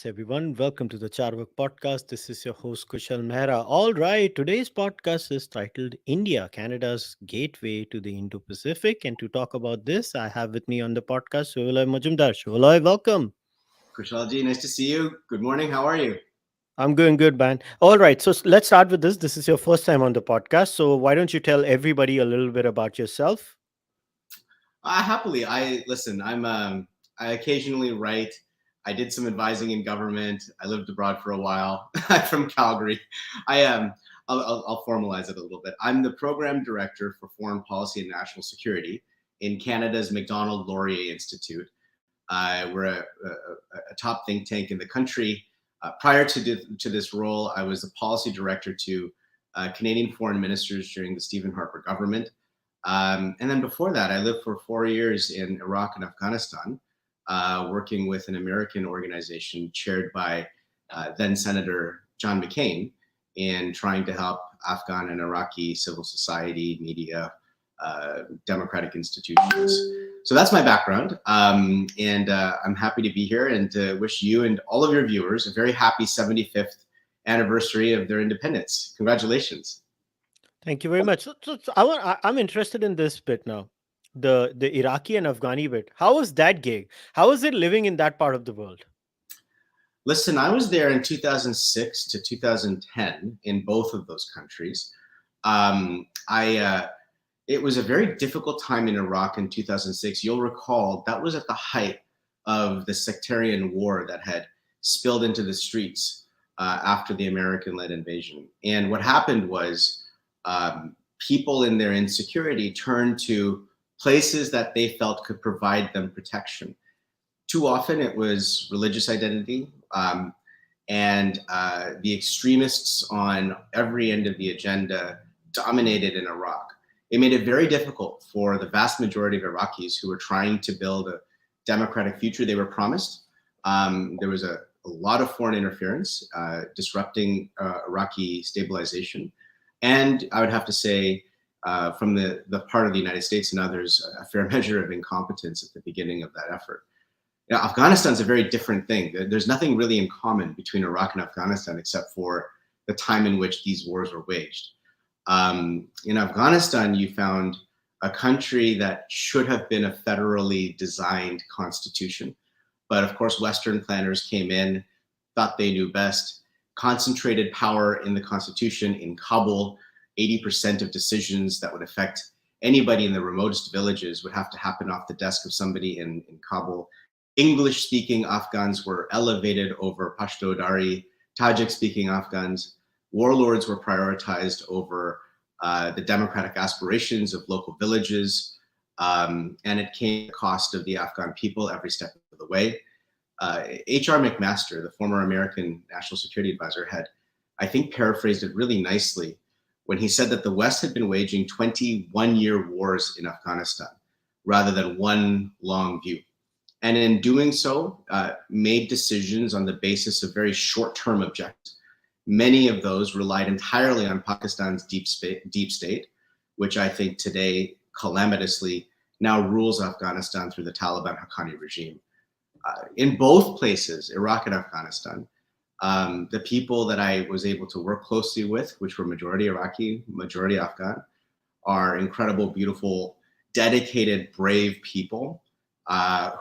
Namaste, everyone. Welcome to the Cārvāka podcast. This is your host, Kushalmehra. All right, today's podcast is titled India, Canada's Gateway to the Indo-Pacific. And to talk about this, I have with me on the podcast Shuvaloy Majumdar. Shuvaloy, welcome. Kushalji, nice to see you. Good morning. How are you? I'm doing good, man. All right, so let's start with this. This is your first time on the podcast. So why don't you tell everybody a little bit about yourself? Happily, I listen. I occasionally write. I did some advising in government. I lived abroad for a while. I'm from Calgary. I am. I'll formalize it a little bit. I'm the program director for foreign policy and national security in Canada's Macdonald Laurier Institute. We're a top think tank in the country. Prior to this role, I was the policy director to Canadian foreign ministers during the Stephen Harper government. And then before that, I lived for 4 years in Iraq and Afghanistan, working with an American organization chaired by then Senator John McCain in trying to help Afghan and Iraqi civil society, media, democratic institutions. So that's my background. And I'm happy to be here and to wish you and all of your viewers a very happy 75th anniversary of their independence. Congratulations. Thank you very much. I'm interested in this bit now. The Iraqi and Afghani bit. How was that gig? How was it living in that part of the world? Listen, I was there in 2006 to 2010 in both of those countries. It was a very difficult time in Iraq in 2006. You'll recall that was at the height of the sectarian war that had spilled into the streets after the American-led invasion. And what happened was people in their insecurity turned to places that they felt could provide them protection. Too often it was religious identity, and the extremists on every end of the agenda dominated in Iraq. It made it very difficult for the vast majority of Iraqis who were trying to build a democratic future they were promised. There was a lot of foreign interference disrupting Iraqi stabilization. And I would have to say, from the part of the United States and others, a fair measure of incompetence at the beginning of that effort. You know, Afghanistan's a very different thing. There's nothing really in common between Iraq and Afghanistan except for the time in which these wars were waged. In Afghanistan, you found a country that should have been a federally designed constitution. But of course, Western planners came in, thought they knew best, concentrated power in the constitution in Kabul. 80% of decisions that would affect anybody in the remotest villages would have to happen off the desk of somebody in Kabul. English-speaking Afghans were elevated over Pashto Dari, Tajik-speaking Afghans. Warlords were prioritized over the democratic aspirations of local villages, and it came at the cost of the Afghan people every step of the way. H.R. McMaster, the former American National Security Advisor, had, I think, paraphrased it really nicely when he said that the West had been waging 21-year wars in Afghanistan rather than one long view. And in doing so, made decisions on the basis of very short-term objectives. Many of those relied entirely on Pakistan's deep state, which I think today calamitously now rules Afghanistan through the Taliban Haqqani regime. In both places, Iraq and Afghanistan, the people that I was able to work closely with, which were majority Iraqi, majority Afghan, are incredible, beautiful, dedicated, brave people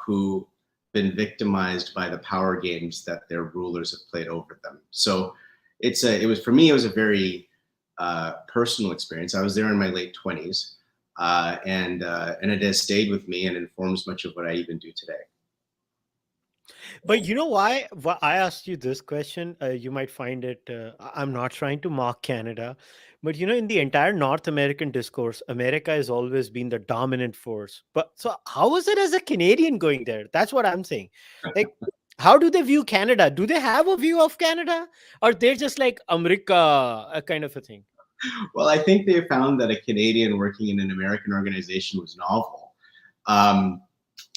who have been victimized by the power games that their rulers have played over them. So it was for me, it was a very personal experience. I was there in my late 20s, and it has stayed with me and informs much of what I even do today. But you know why I asked you this question? You might find it, I'm not trying to mock Canada, but in the entire North American discourse, America has always been the dominant force. But so how was it as a Canadian going there? That's what I'm saying. Like, how do they view Canada? Do they have a view of Canada? Or they're just like America, a kind of a thing? Well, I think they found that a Canadian working in an American organization was novel. And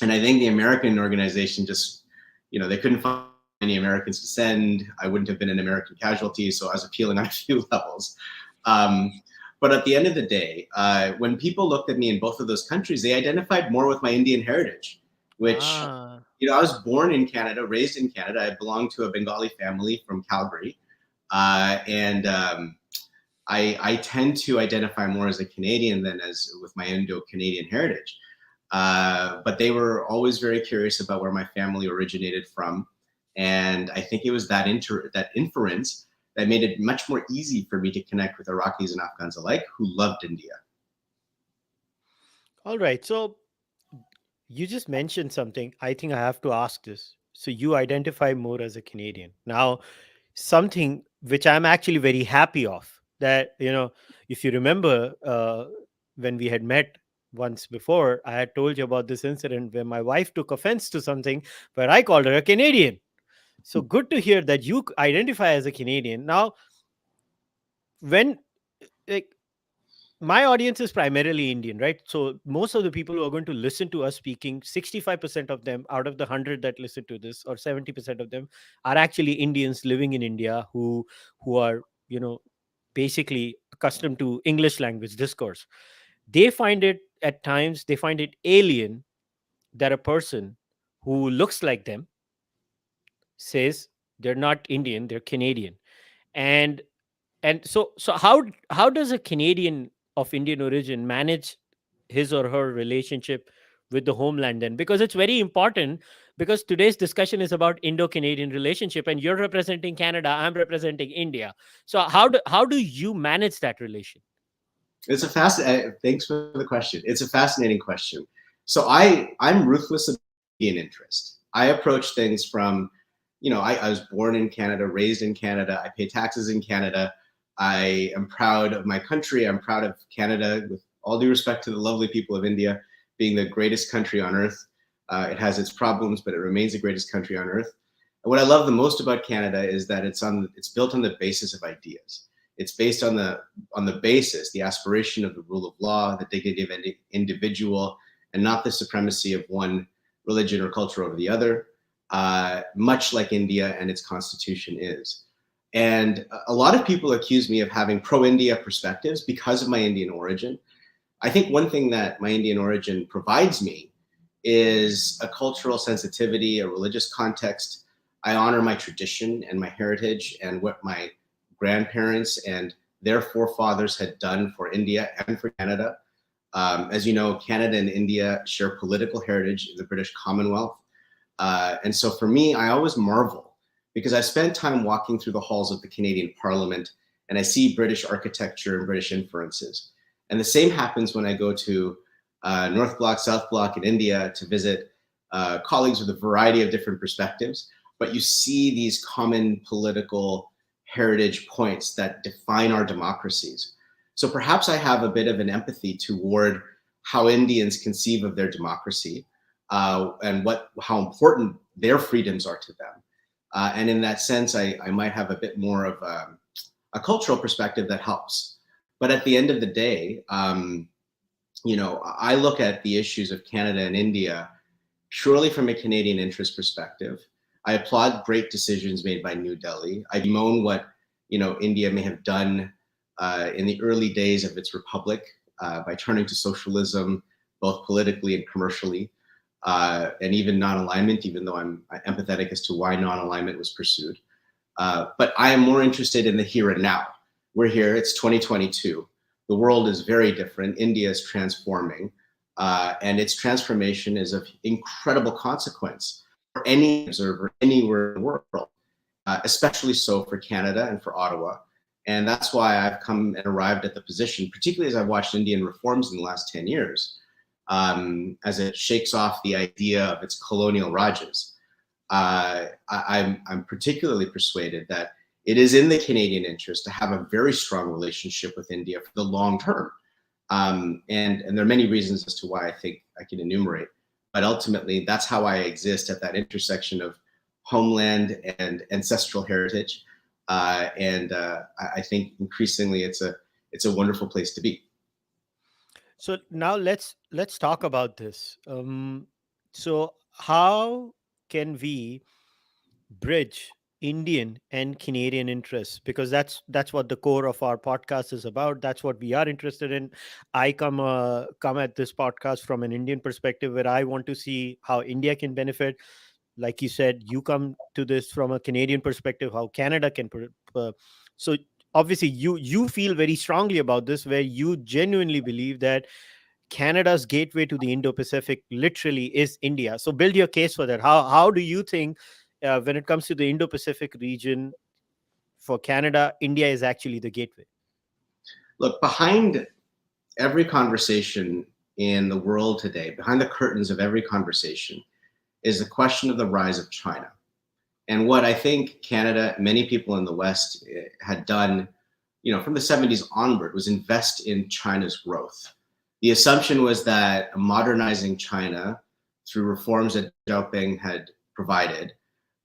I think the American organization just, they couldn't find any Americans to send. I wouldn't have been an American casualty, so I was appealing on a few levels. But at the end of the day, when people looked at me in both of those countries, they identified more with my Indian heritage, which, I was born in Canada, raised in Canada. I belong to a Bengali family from Calgary, and I tend to identify more as a Canadian than as with my Indo-Canadian heritage. But they were always very curious about where my family originated from, and I think it was that inference that made it much more easy for me to connect with Iraqis and Afghans alike who loved India. All right. So you just mentioned something. I think I have to ask this. So you identify more as a Canadian. Now, something which I'm actually very happy of, that, if you remember, when we had met once before, I had told you about this incident where my wife took offense to something where I called her a Canadian. So good to hear that you identify as a Canadian. Now, when, like, my audience is primarily Indian, right? So most of the people who are going to listen to us speaking, 65% of them out of the 100 that listen to this, or 70% of them, are actually Indians living in India who are, basically accustomed to English language discourse. They find it alien that a person who looks like them says they're not Indian, they're Canadian. And so how does a Canadian of Indian origin manage his or her relationship with the homeland then? Because it's very important, because today's discussion is about Indo-Canadian relationship, and you're representing Canada, I'm representing India. So how do you manage that relation? It's a thanks for the question. It's a fascinating question. So I'm ruthless about Canadian interest. I approach things from, I was born in Canada, raised in Canada. I pay taxes in Canada. I am proud of my country. I'm proud of Canada, with all due respect to the lovely people of India, being the greatest country on earth. It has its problems, but it remains the greatest country on earth. And what I love the most about Canada is that it's built on the basis of ideas. It's based on the basis, the aspiration of the rule of law, the dignity of an individual, and not the supremacy of one religion or culture over the other, much like India and its constitution is. And a lot of people accuse me of having pro-India perspectives because of my Indian origin. I think one thing that my Indian origin provides me is a cultural sensitivity, a religious context. I honor my tradition and my heritage and what my grandparents and their forefathers had done for India and for Canada. As you know, Canada and India share political heritage in the British Commonwealth. And so for me, I always marvel because I spent time walking through the halls of the Canadian Parliament and I see British architecture and British influences. And the same happens when I go to North Block, South Block in India to visit colleagues with a variety of different perspectives. But you see these common political heritage points that define our democracies. So perhaps I have a bit of an empathy toward how Indians conceive of their democracy and how important their freedoms are to them. And in that sense, I might have a bit more of a cultural perspective that helps. But at the end of the day, I look at the issues of Canada and India purely from a Canadian interest perspective. I applaud great decisions made by New Delhi. I bemoan what India may have done in the early days of its republic by turning to socialism, both politically and commercially, and even non-alignment, even though I'm empathetic as to why non-alignment was pursued. But I am more interested in the here and now. We're here, it's 2022. The world is very different. India is transforming, and its transformation is of incredible consequence for any observer anywhere in the world, especially so for Canada and for Ottawa. And that's why I've come and arrived at the position, particularly as I've watched Indian reforms in the last 10 years, as it shakes off the idea of its colonial rajas. I'm particularly persuaded that it is in the Canadian interest to have a very strong relationship with India for the long term. And there are many reasons as to why I think I can enumerate. But ultimately, that's how I exist at that intersection of homeland and ancestral heritage. I think increasingly it's a wonderful place to be. So now let's talk about this. So how can we bridge Indian and Canadian interests? Because that's what the core of our podcast is about. That's what we are interested in. I come at this podcast from an Indian perspective, where I want to see how India can benefit. like you said, you come to this from a Canadian perspective, how Canada can so obviously you feel very strongly about this, where you genuinely believe that Canada's gateway to the Indo-Pacific literally is India. So build your case for that. How do you think, when it comes to the Indo-Pacific region, for Canada, India is actually the gateway? Look, behind every conversation in the world today, behind the curtains of every conversation, is the question of the rise of China. And what I think Canada, many people in the West had done, from the 70s onward, was invest in China's growth. The assumption was that modernizing China through reforms that Deng Xiaoping had provided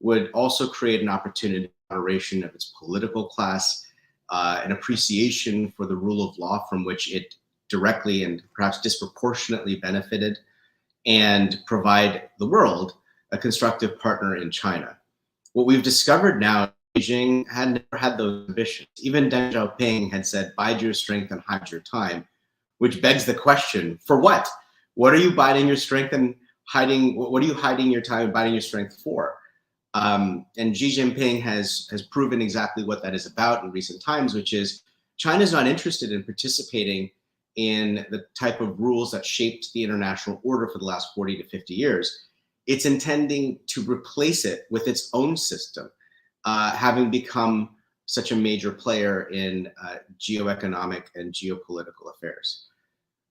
would also create an opportunity for moderation of its political class, an appreciation for the rule of law from which it directly and perhaps disproportionately benefited, and provide the world a constructive partner in China. What we've discovered now, Beijing had never had those ambitions. Even Deng Xiaoping had said, bide your strength and hide your time, which begs the question, for what? What are you biding your strength and hiding? What are you hiding your time and biding your strength for? And Xi Jinping has proven exactly what that is about in recent times, which is China's not interested in participating in the type of rules that shaped the international order for the last 40 to 50 years. It's intending to replace it with its own system, having become such a major player in geoeconomic and geopolitical affairs.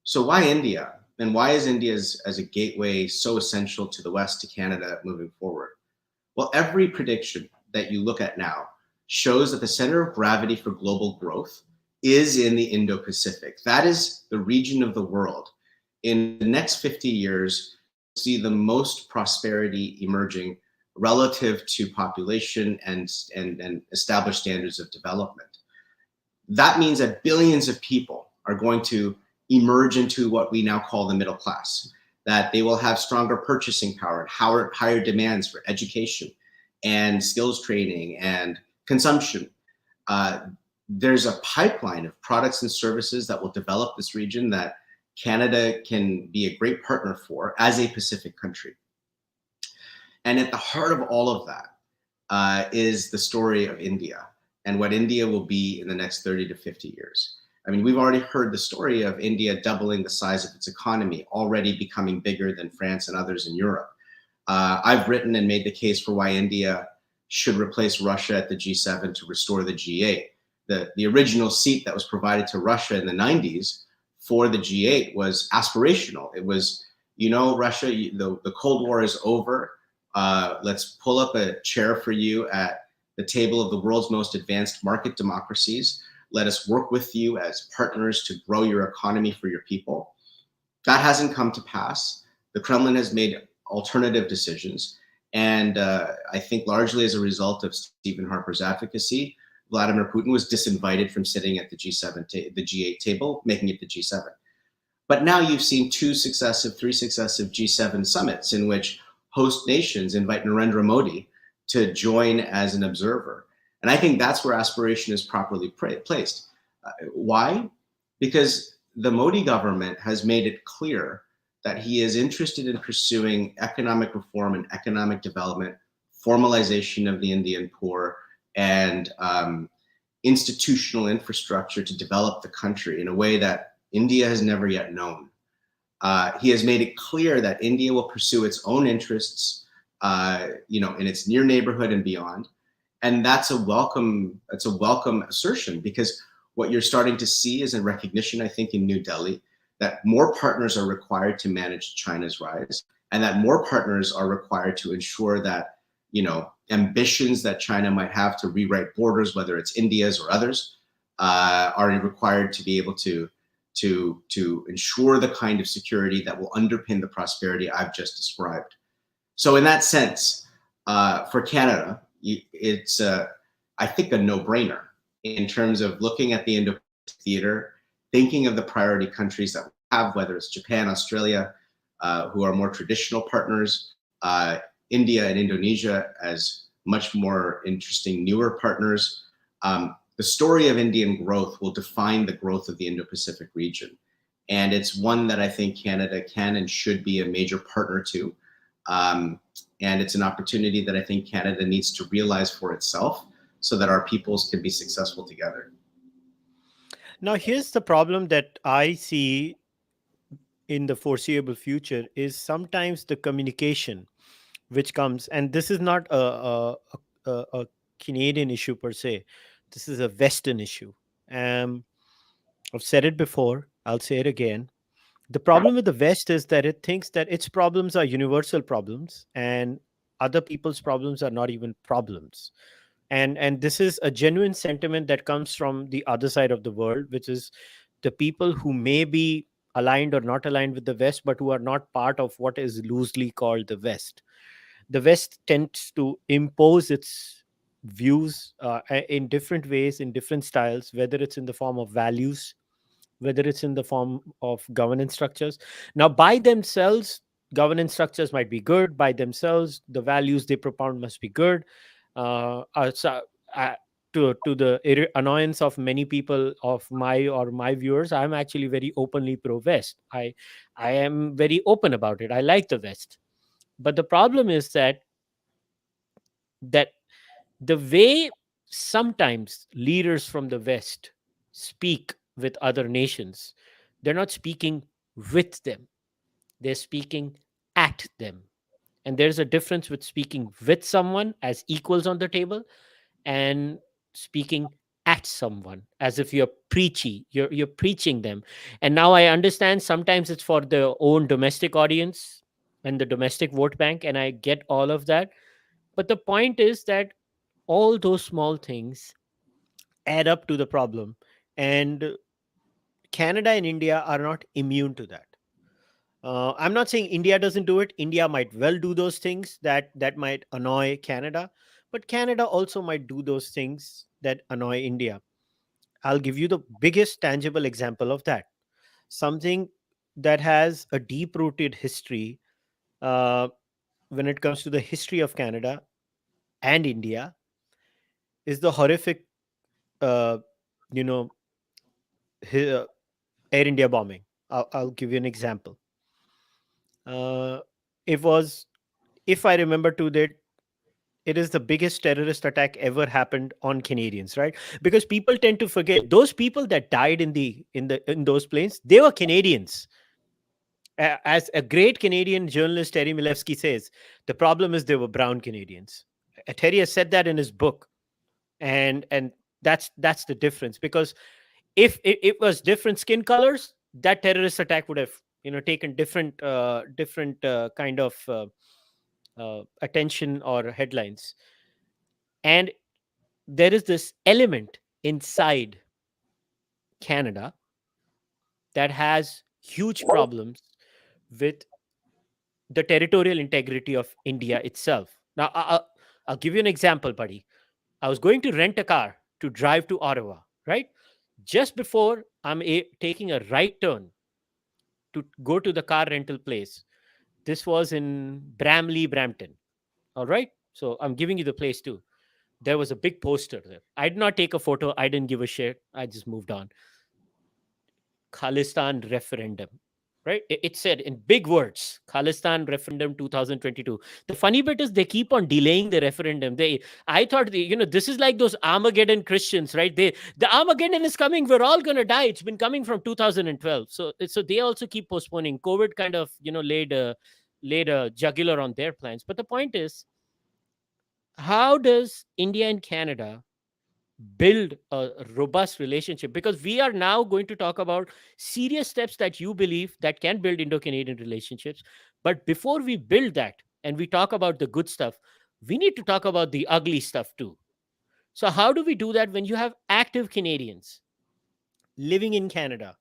So why India? And why is India as a gateway so essential to the West, to Canada moving forward? Well, every prediction that you look at now shows that the center of gravity for global growth is in the Indo-Pacific. That is the region of the world. In the next 50 years, see the most prosperity emerging relative to population and established standards of development. That means that billions of people are going to emerge into what we now call the middle class, that they will have stronger purchasing power and higher demands for education and skills training and consumption. There's a pipeline of products and services that will develop this region that Canada can be a great partner for as a Pacific country. And at the heart of all of that is the story of India and what India will be in the next 30 to 50 years. I mean, we've already heard the story of India doubling the size of its economy, already becoming bigger than France and others in Europe. I've written and made the case for why India should replace Russia at the G7 to restore the G8. The original seat that was provided to Russia in the 90s for the G8 was aspirational. It was, Russia, the Cold War is over. Let's pull up a chair for you at the table of the world's most advanced market democracies. Let us work with you as partners to grow your economy for your people. That hasn't come to pass. The Kremlin has made alternative decisions. And I think largely as a result of Stephen Harper's advocacy, Vladimir Putin was disinvited from sitting at the the G8 table, making it the G7. But now you've seen three successive G7 summits in which host nations invite Narendra Modi to join as an observer. And I think that's where aspiration is properly placed. Why? Because the Modi government has made it clear that he is interested in pursuing economic reform and economic development, formalization of the Indian poor, and institutional infrastructure to develop the country in a way that India has never yet known. He has made it clear that India will pursue its own interests, in its near neighborhood and beyond. And that's a welcome assertion, because what you're starting to see is a recognition, I think, in New Delhi, that more partners are required to manage China's rise, and that more partners are required to ensure that, ambitions that China might have to rewrite borders, whether it's India's or others, are required to be able to ensure the kind of security that will underpin the prosperity I've just described. So in that sense, for Canada, it's, I think, a no-brainer in terms of looking at the Indo-Pacific theater, thinking of the priority countries that we have, whether it's Japan, Australia, who are more traditional partners, India and Indonesia as much more interesting, newer partners. The story of Indian growth will define the growth of the Indo-Pacific region. And it's one that I think Canada can and should be a major partner to. And it's an opportunity that I think Canada needs to realize for itself so that our peoples can be successful together. Now, here's the problem that I see in the foreseeable future is sometimes the communication which comes, and this is not a Canadian issue per se. This is a Western issue. Um, I've said it before. I'll say it again. The problem with the West is that it thinks that its problems are universal problems, and other people's problems are not even problems. And this is a genuine sentiment that comes from the other side of the world, which is the people who may be aligned or not aligned with the West, but who are not part of what is loosely called the West. The West tends to impose its views in different ways, in different styles, whether it's in the form of values, whether it's in the form of governance structures. Now, by themselves, governance structures might be good. By themselves, the values they propound must be good. So, uh, to the annoyance of many people of my viewers, I'm actually very openly pro West. I am very open about it. I like the West, but the problem is that the way sometimes leaders from the West speak with other nations, they're not speaking with them, they're speaking at them. And there's a difference with speaking with someone as equals on the table and speaking at someone as if you're preachy, you're preaching them. And now I understand sometimes it's for their own domestic audience and the domestic vote bank, and I get all of that. But the point is that all those small things add up to the problem. And Canada and India are not immune to that. I'm not saying India doesn't do it. India might well do those things that might annoy Canada, but Canada also might do those things that annoy India. I'll give you the biggest tangible example of that. Something that has a deep rooted history uh, when it comes to the history of Canada and India is the horrific, uh, you know, hi- Air India bombing. I'll give you an example. Uh, it was, if I remember to that, it is the biggest terrorist attack ever happened on Canadians, right? Because people tend to forget those people that died in those planes, they were Canadians. As a great Canadian journalist Terry Milevsky says, the problem is they were brown Canadians. Terry has said that in his book, and that's the difference. Because if it was different skin colors, that terrorist attack would have taken different kind of attention or headlines. And there is this element inside Canada that has huge problems with the territorial integrity of India itself. Now, I'll give you an example, buddy. I was going to rent a car to drive to Ottawa, right? Just before taking a right turn to go to the car rental place, this was in Bramley, Brampton. All right. So I'm giving you the place too. There was a big poster there. I did not take a photo. I didn't give a shit. I just moved on. Khalistan referendum, right? It said in big words, Khalistan referendum 2022. The funny bit is they keep on delaying the referendum. I thought, this is like those Armageddon Christians, right? The Armageddon is coming. We're all going to die. It's been coming from 2012. So they also keep postponing. COVID kind of, laid a jugular on their plans. But the point is, how does India and Canada build a robust relationship? Because we are now going to talk about serious steps that you believe that can build Indo-Canadian relationships. But before we build that and we talk about the good stuff, we need to talk about the ugly stuff too. So how do we do that when you have active Canadians living in Canada,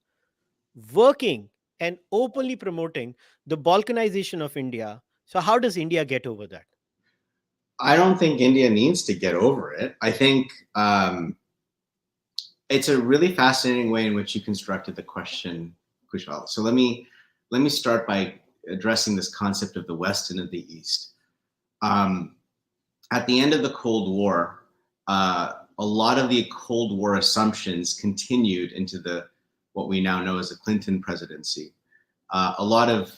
working and openly promoting the balkanization of India? So how does India get over that? I don't think India needs to get over it. I think it's a really fascinating way in which you constructed the question, Kushal. So let me start by addressing this concept of the West and of the East. At the end of the Cold War, a lot of the Cold War assumptions continued into what we now know as the Clinton presidency. A lot of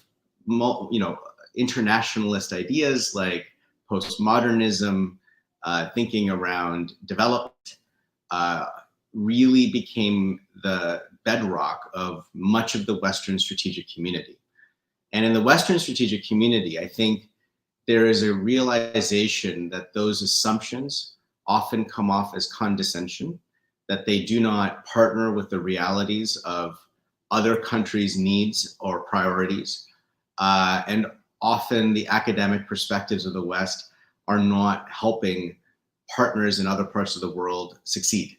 internationalist ideas like postmodernism, thinking around development, really became the bedrock of much of the Western strategic community. And in the Western strategic community, I think there is a realization that those assumptions often come off as condescension, that they do not partner with the realities of other countries' needs or priorities. And often the academic perspectives of the West are not helping partners in other parts of the world succeed.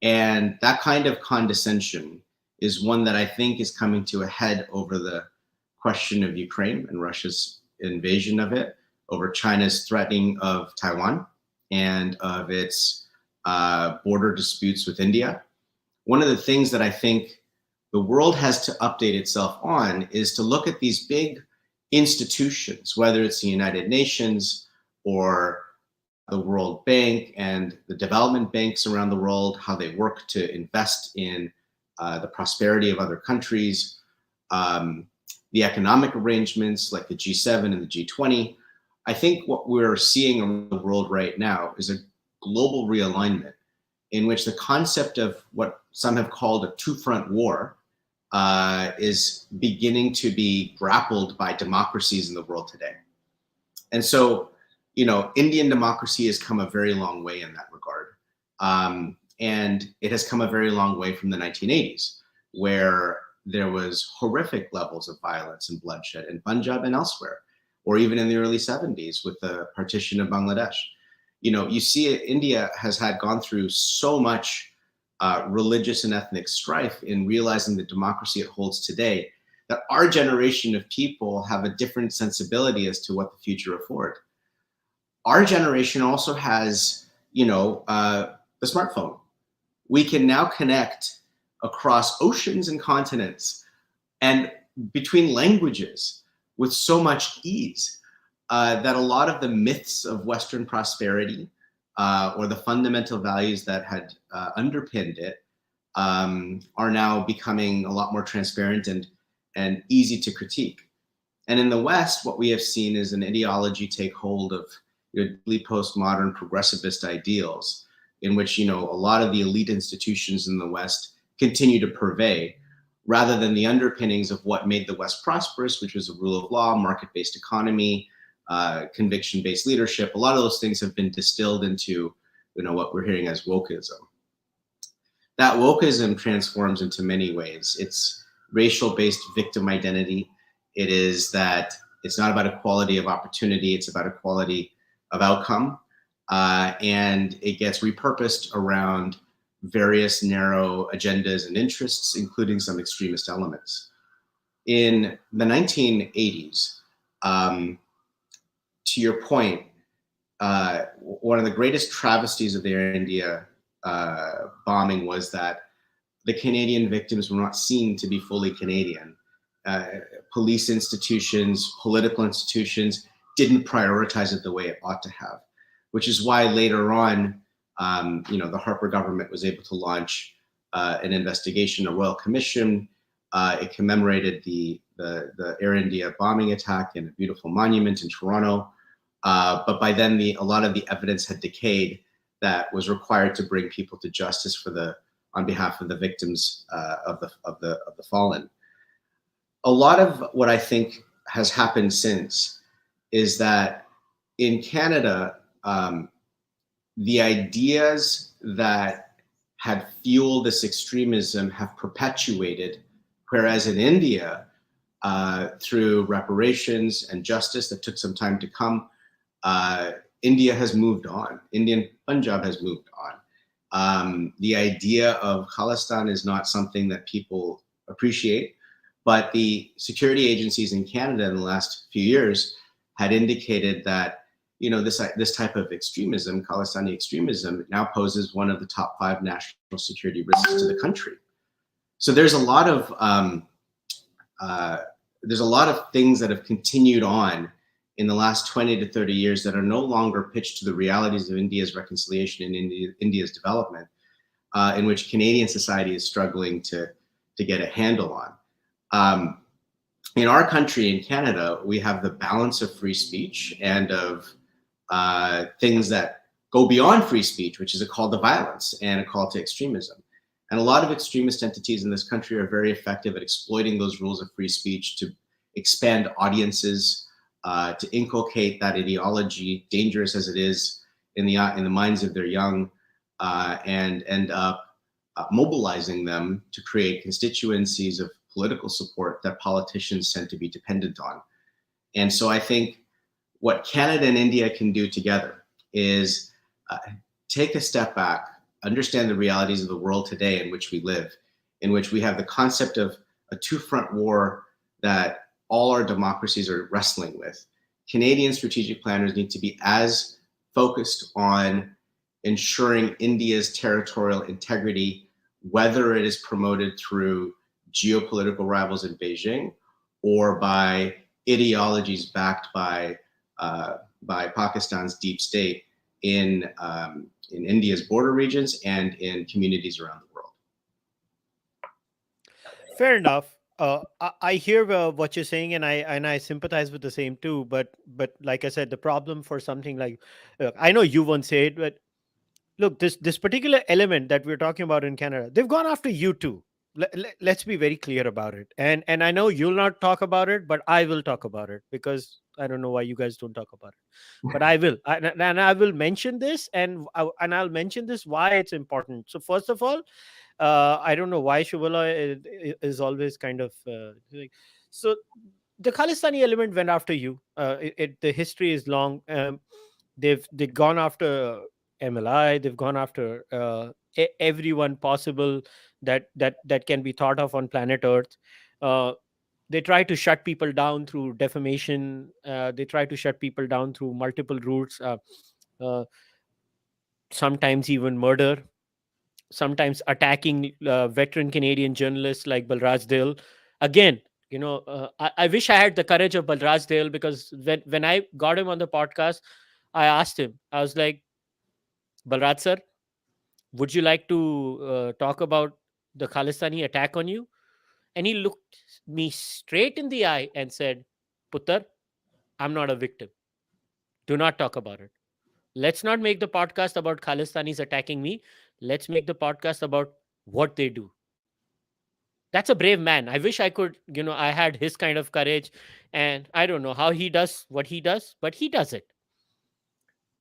And that kind of condescension is one that I think is coming to a head over the question of Ukraine and Russia's invasion of it, over China's threatening of Taiwan and of its border disputes with India. One of the things that I think the world has to update itself on is to look at these big institutions, whether it's the United Nations or the World Bank and the development banks around the world, how they work to invest in the prosperity of other countries, the economic arrangements like the G7 and the G20. I think what we're seeing around the world right now is a global realignment in which the concept of what some have called a two-front war is beginning to be grappled by democracies in the world today. And so, Indian democracy has come a very long way in that regard. And it has come a very long way from the 1980s, where there was horrific levels of violence and bloodshed in Punjab and elsewhere, or even in the early 70s with the partition of Bangladesh. You see India has gone through so much religious and ethnic strife in realizing the democracy it holds today, that our generation of people have a different sensibility as to what the future affords. Our generation also has, the smartphone. We can now connect across oceans and continents and between languages with so much ease that a lot of the myths of Western prosperity or the fundamental values that had underpinned it are now becoming a lot more transparent and easy to critique. And in the West, what we have seen is an ideology take hold of postmodern progressivist ideals in which, a lot of the elite institutions in the West continue to purvey, rather than the underpinnings of what made the West prosperous, which was a rule of law, market-based economy, conviction-based leadership. A lot of those things have been distilled into, what we're hearing as wokeism. That wokeism transforms into many ways. It's racial-based victim identity. It is that it's not about equality of opportunity, it's about equality of outcome. And it gets repurposed around various narrow agendas and interests, including some extremist elements. In the 1980s, to your point, one of the greatest travesties of the Air India bombing was that the Canadian victims were not seen to be fully Canadian. Police institutions, political institutions didn't prioritize it the way it ought to have, which is why later on, the Harper government was able to launch an investigation, a royal commission. It commemorated the Air India bombing attack in a beautiful monument in Toronto. But by then, a lot of the evidence had decayed that was required to bring people to justice on behalf of the victims of the fallen. A lot of what I think has happened since is that in Canada, the ideas that had fueled this extremism have perpetuated, whereas in India, through reparations and justice that took some time to come, India has moved on. Indian Punjab has moved on. The idea of Khalistan is not something that people appreciate, but the security agencies in Canada in the last few years had indicated that this type of extremism, Khalistani extremism, now poses one of the top 5 national security risks to the country. So there's a lot of things that have continued on in the last 20 to 30 years that are no longer pitched to the realities of India's reconciliation and India's development, in which Canadian society is struggling to get a handle on. in our country, in Canada, we have the balance of free speech and of things that go beyond free speech, which is a call to violence and a call to extremism. And a lot of extremist entities in this country are very effective at exploiting those rules of free speech to expand audiences, to inculcate that ideology, dangerous as it is in the minds of their young, and end up mobilizing them to create constituencies of political support that politicians tend to be dependent on. And so I think what Canada and India can do together is take a step back, understand the realities of the world today in which we live, in which we have the concept of a two-front war that all our democracies are wrestling with. Canadian strategic planners need to be as focused on ensuring India's territorial integrity, whether it is promoted through geopolitical rivals in Beijing or by ideologies backed by Pakistan's deep state in India's border regions and in communities around the world. Fair enough. I hear what you're saying, and I sympathize with the same too. But like I said, the problem for something like, I know you won't say it, but look, this particular element that we're talking about in Canada, they've gone after you too. Let's be very clear about it. And I know you'll not talk about it, but I will talk about it, because I don't know why you guys don't talk about it, but I will. And I will mention this, and I'll mention this why it's important. So first of all, I don't know why Shuvaloy is always kind of so the Khalistani element went after you. The history is long. They've gone after MLI. They've gone after everyone possible that can be thought of on planet Earth. They try to shut people down through defamation. They try to shut people down through multiple routes. Uh, Sometimes even murder. Sometimes attacking veteran Canadian journalists like Balraj Dil. Again, I wish I had the courage of Balraj Dil, because when I got him on the podcast, I asked him, I was like, Balraj sir, would you like to talk about the Khalistani attack on you? And he looked me straight in the eye and said, Puttar, I'm not a victim. Do not talk about it. Let's not make the podcast about Khalistanis attacking me. Let's make the podcast about what they do. That's a brave man. I wish I could, I had his kind of courage. And I don't know how he does what he does, but he does it.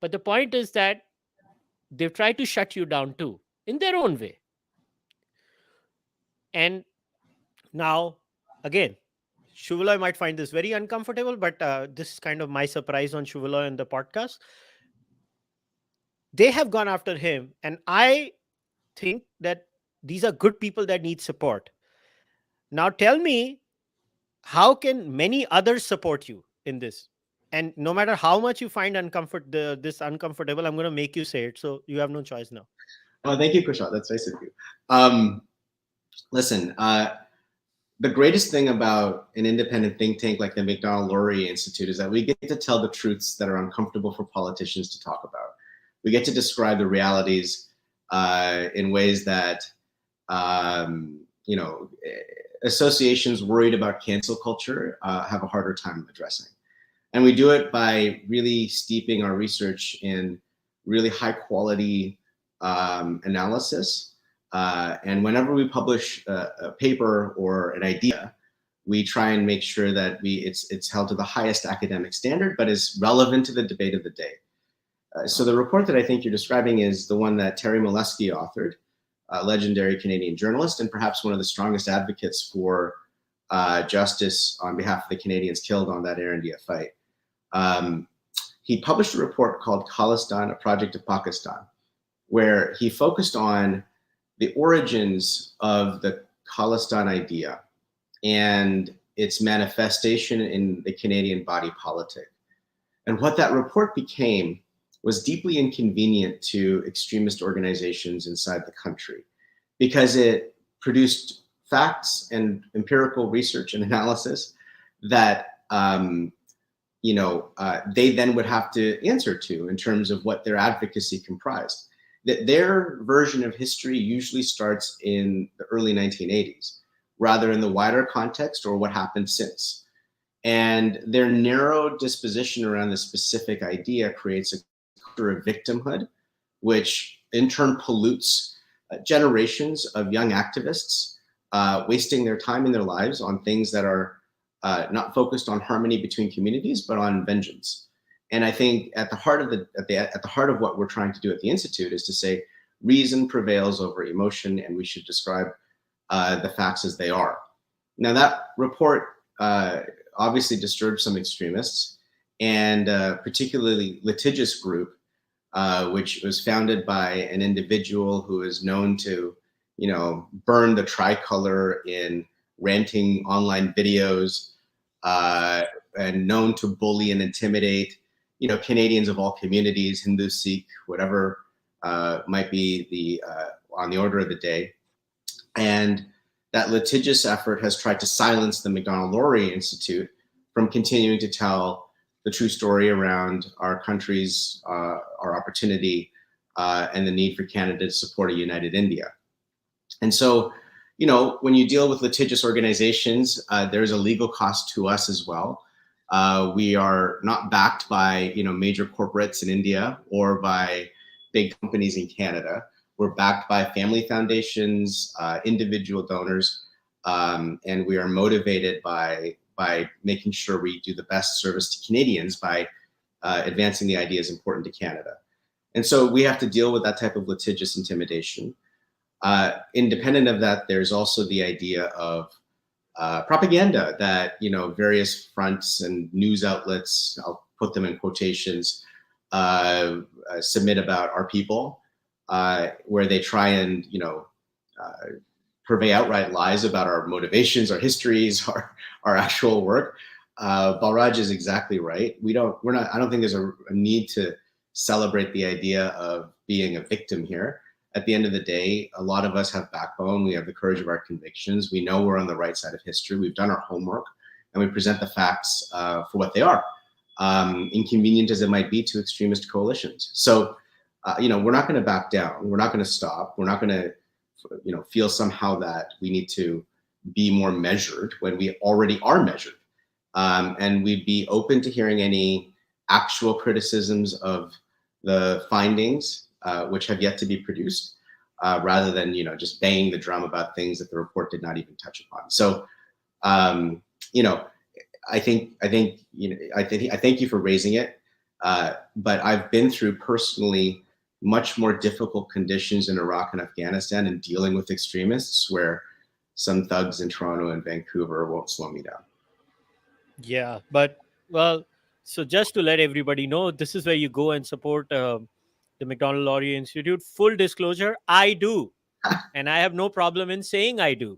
But the point is that they've tried to shut you down too, in their own way. And now, again, Shuvaloy might find this very uncomfortable, but this is kind of my surprise on Shuvaloy and the podcast. They have gone after him, and I think that these are good people that need support. Now tell me, how can many others support you in this? And no matter how much you find this uncomfortable, I'm going to make you say it. So you have no choice now. Oh, thank you, Kushal. That's nice of you. Listen, the greatest thing about an independent think tank like the Macdonald-Laurier Institute is that we get to tell the truths that are uncomfortable for politicians to talk about. We get to describe the realities in ways that, associations worried about cancel culture have a harder time addressing. And we do it by really steeping our research in really high quality analysis. And whenever we publish a paper or an idea, we try and make sure that it's held to the highest academic standard, but is relevant to the debate of the day. So the report that I think you're describing is the one that Terry Molesky authored, a legendary Canadian journalist, and perhaps one of the strongest advocates for justice on behalf of the Canadians killed on that Air India fight. He published a report called Khalistan, a Project of Pakistan, where he focused on the origins of the Khalistan idea and its manifestation in the Canadian body politic. And what that report became was deeply inconvenient to extremist organizations inside the country, because it produced facts and empirical research and analysis that they then would have to answer to in terms of what their advocacy comprised. That their version of history usually starts in the early 1980s, rather in the wider context or what happened since. And their narrow disposition around the specific idea creates a culture of victimhood, which in turn pollutes generations of young activists, wasting their time in their lives on things that are not focused on harmony between communities, but on vengeance. And I think at the heart of at the heart of what we're trying to do at the Institute is to say reason prevails over emotion, and we should describe the facts as they are. Now, that report obviously disturbed some extremists, and a particularly litigious group, which was founded by an individual who is known to, burn the tricolor in ranting online videos, and known to bully and intimidate, Canadians of all communities, Hindu, Sikh, whatever might be on the order of the day. And that litigious effort has tried to silence the Macdonald-Laurier Institute from continuing to tell the true story around our country's, our opportunity, and the need for Canada to support a united India. And so, when you deal with litigious organizations, there's a legal cost to us as well. We are not backed by, major corporates in India or by big companies in Canada. We're backed by family foundations, individual donors, and we are motivated by making sure we do the best service to Canadians by advancing the ideas important to Canada. And so we have to deal with that type of litigious intimidation. Independent of that, there's also the idea of propaganda that, various fronts and news outlets, I'll put them in quotations, submit about our people, where they try and, purvey outright lies about our motivations, our histories, our actual work. Balraj is exactly right. I don't think there's a need to celebrate the idea of being a victim here. At the end of the day, a lot of us have backbone. We have the courage of our convictions. We know we're on the right side of history. We've done our homework, and we present the facts for what they are, inconvenient as it might be to extremist coalitions. So, we're not going to back down. We're not going to stop. We're not going to, feel somehow that we need to be more measured when we already are measured. And we'd be open to hearing any actual criticisms of the findings, which have yet to be produced, rather than, just banging the drum about things that the report did not even touch upon. So, I thank you for raising it. But I've been through personally much more difficult conditions in Iraq and Afghanistan and dealing with extremists where some thugs in Toronto and Vancouver won't slow me down. Yeah, but well, so just to let everybody know, this is where you go and support the Macdonald-Laurier Institute. Full disclosure, I do, and I have no problem in saying I do.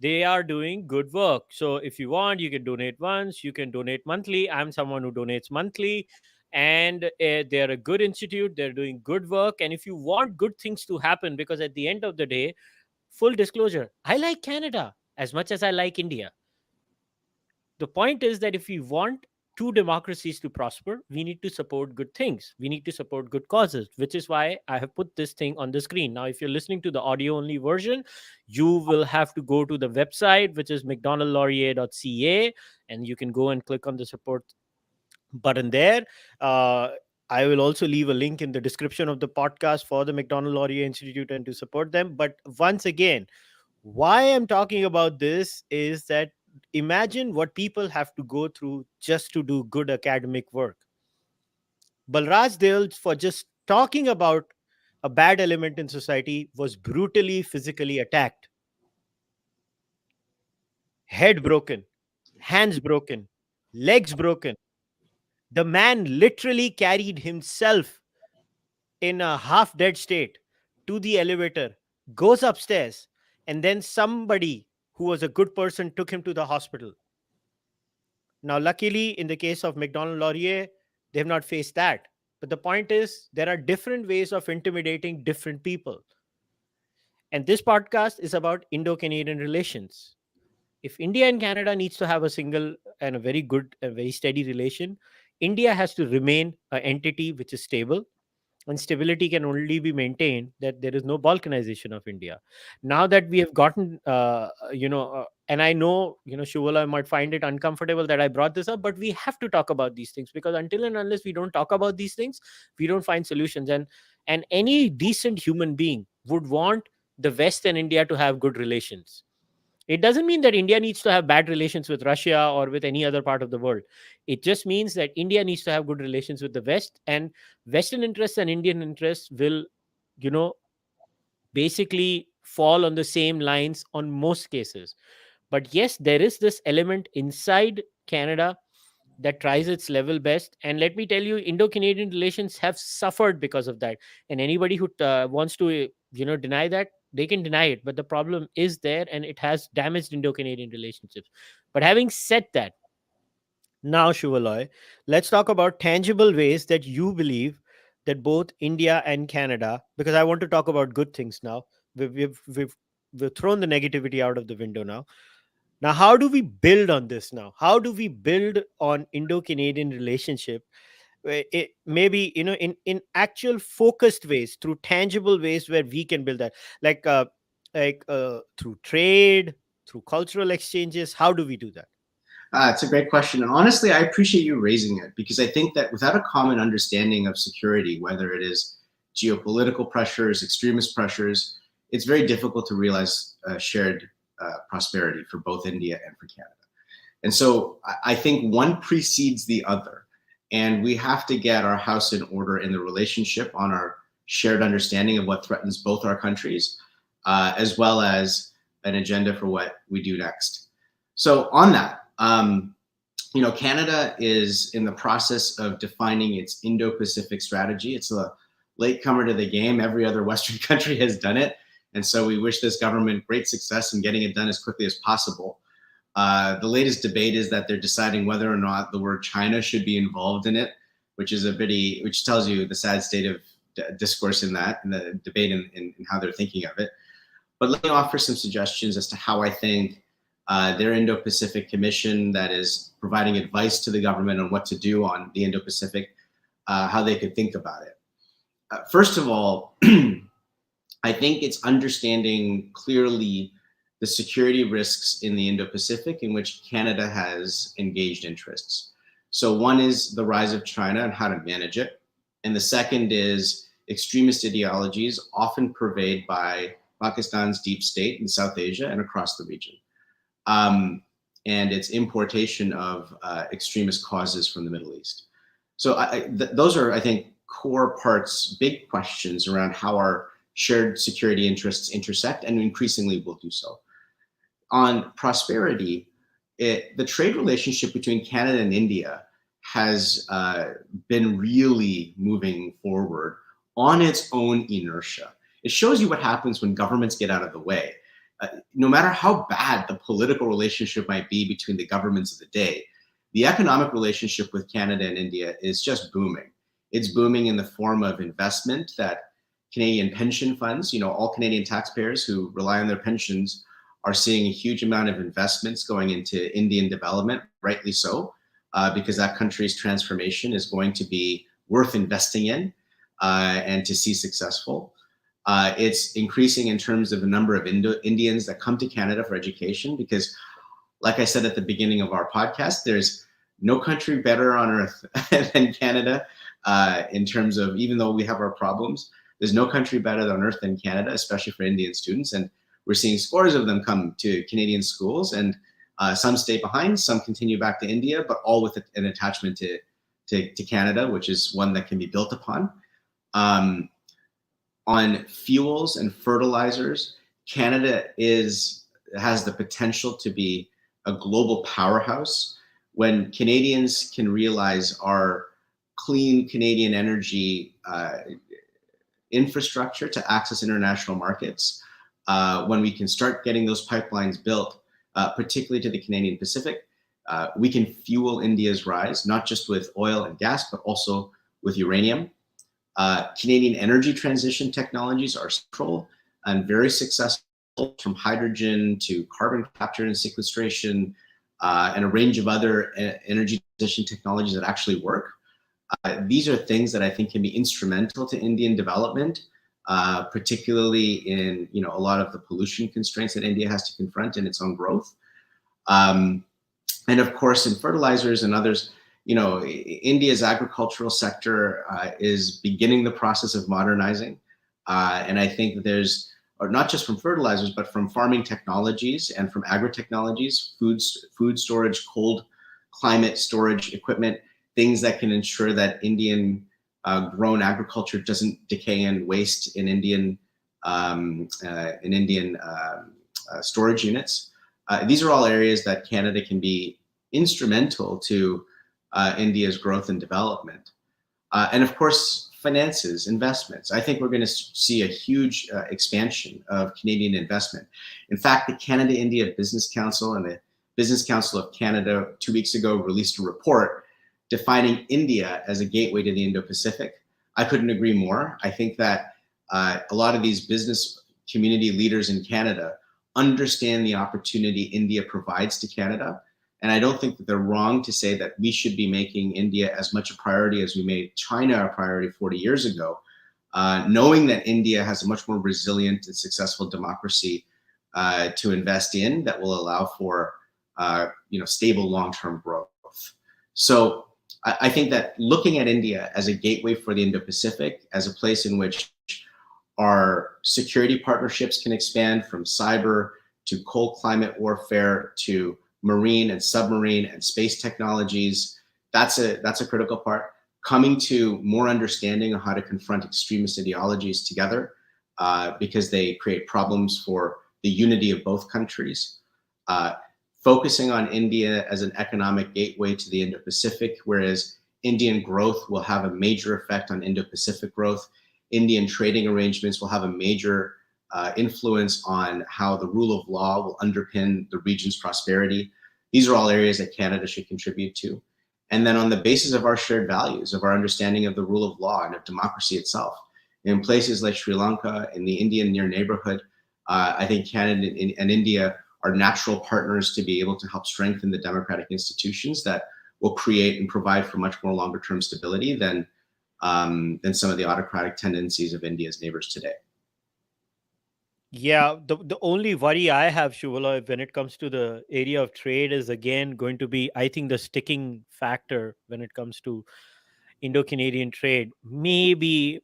They are doing good work. So if you want, you can donate once, you can donate monthly. I'm someone who donates monthly, and they're a good institute. They're doing good work, and if you want good things to happen, because at the end of the day, full disclosure, I like Canada as much as I like India. The point is that if we want two democracies to prosper, we need to support good things. We need to support good causes, which is why I have put this thing on the screen. Now, if you're listening to the audio only version, you will have to go to the website, which is mcdonaldlaurier.ca, and you can go and click on the support button there. Uh, I will also leave a link in the description of the podcast for the Macdonald-Laurier Institute and to support them. But once again, why I'm talking about this is that imagine what people have to go through just to do good academic work. Balraj Dale, for just talking about a bad element in society, was brutally physically attacked, head broken, hands broken, legs broken. The man literally carried himself in a half dead state to the elevator, goes upstairs, and then somebody who was a good person took him to the hospital. Now, luckily, in the case of Macdonald Laurier, they have not faced that. But the point is, there are different ways of intimidating different people. And this podcast is about Indo-Canadian relations. If India and Canada needs to have a single and a very good and very steady relation, India has to remain an entity which is stable. And stability can only be maintained that there is no balkanization of India. Now that we have gotten, and I know, Shuvala might find it uncomfortable that I brought this up, but we have to talk about these things, because until and unless we don't talk about these things, we don't find solutions. And any decent human being would want the West and India to have good relations. It doesn't mean that India needs to have bad relations with Russia or with any other part of the world. It just means that India needs to have good relations with the West, and Western interests and Indian interests will, you know, basically fall on the same lines on most cases. But yes, there is this element inside Canada that tries its level best. And let me tell you, Indo-Canadian relations have suffered because of that. And anybody who wants to, deny that, they can deny it. But the problem is there, and it has damaged Indo-Canadian relationships. But having said that, now, Shuvaloy, let's talk about tangible ways that you believe that both India and Canada, because I want to talk about good things now. We've thrown the negativity out of the window now. Now, how do we build on this now? How do we build on Indo-Canadian relationship? Maybe, in actual focused ways, through tangible ways where we can build that, like through trade, through cultural exchanges. How do we do that? It's a great question. And honestly, I appreciate you raising it, because I think that without a common understanding of security, whether it is geopolitical pressures, extremist pressures, it's very difficult to realize shared prosperity for both India and for Canada. And so I think one precedes the other. And we have to get our house in order in the relationship on our shared understanding of what threatens both our countries, as well as an agenda for what we do next. So on that, Canada is in the process of defining its Indo-Pacific strategy. It's a latecomer to the game. Every other Western country has done it. And so we wish this government great success in getting it done as quickly as possible. The latest debate is that they're deciding whether or not the word China should be involved in it, which tells you the sad state of discourse in that, and the debate in how they're thinking of it. But let me offer some suggestions as to how I think their Indo-Pacific Commission that is providing advice to the government on what to do on the Indo-Pacific, how they could think about it. First of all, I think it's understanding clearly the security risks in the Indo-Pacific in which Canada has engaged interests. So one is the rise of China and how to manage it. And the second is extremist ideologies often pervade by Pakistan's deep state in South Asia and across the region. And its importation of extremist causes from the Middle East. So those are, I think, core parts, big questions around how our shared security interests intersect, and increasingly will do so. On prosperity, the trade relationship between Canada and India has been really moving forward on its own inertia. It shows you what happens when governments get out of the way. No matter how bad the political relationship might be between the governments of the day, the economic relationship with Canada and India is just booming. It's booming in the form of investment that Canadian pension funds, all Canadian taxpayers who rely on their pensions, are seeing a huge amount of investments going into Indian development, rightly so, because that country's transformation is going to be worth investing in and to see successful. It's increasing in terms of the number of Indians that come to Canada for education, because, like I said at the beginning of our podcast, there's no country better on earth than Canada in terms of, even though we have our problems, there's no country better on earth than Canada, especially for Indian students. And we're seeing scores of them come to Canadian schools, and some stay behind, some continue back to India, but all with an attachment to Canada, which is one that can be built upon. On fuels and fertilizers, Canada has the potential to be a global powerhouse when Canadians can realize our clean Canadian energy infrastructure to access international markets. When we can start getting those pipelines built, particularly to the Canadian Pacific, we can fuel India's rise, not just with oil and gas, but also with uranium. Canadian energy transition technologies are central and very successful, from hydrogen to carbon capture and sequestration, and a range of other energy transition technologies that actually work. These are things that I think can be instrumental to Indian development, particularly in a lot of the pollution constraints that India has to confront in its own growth. And of course, in fertilizers and others, India's agricultural sector is beginning the process of modernizing. And I think that there's, or not just from fertilizers, but from farming technologies and from agri-technologies, food storage, cold climate storage equipment, things that can ensure that Indian grown agriculture doesn't decay and waste in Indian storage units. These are all areas that Canada can be instrumental to India's growth and development. And of course, finances, investments. I think we're going to see a huge expansion of Canadian investment. In fact, the Canada-India Business Council and the Business Council of Canada 2 weeks ago released a report defining India as a gateway to the Indo-Pacific. I couldn't agree more. I think that a lot of these business community leaders in Canada understand the opportunity India provides to Canada. And I don't think that they're wrong to say that we should be making India as much a priority as we made China a priority 40 years ago, knowing that India has a much more resilient and successful democracy to invest in that will allow for stable long-term growth. So I think that looking at India as a gateway for the Indo-Pacific, as a place in which our security partnerships can expand from cyber to cold climate warfare to marine and submarine and space technologies, that's a critical part. Coming to more understanding of how to confront extremist ideologies together, because they create problems for the unity of both countries. Focusing on India as an economic gateway to the Indo-Pacific, whereas Indian growth will have a major effect on Indo-Pacific growth. Indian trading arrangements will have a major influence on how the rule of law will underpin the region's prosperity. These are all areas that Canada should contribute to. And then on the basis of our shared values, of our understanding of the rule of law and of democracy itself, in places like Sri Lanka, in the Indian near neighborhood, I think Canada and India are natural partners to be able to help strengthen the democratic institutions that will create and provide for much more longer term stability than some of the autocratic tendencies of India's neighbors today. Yeah, the only worry I have, Shuvaloy, when it comes to the area of trade is again going to be, I think, the sticking factor when it comes to Indo-Canadian trade. Maybe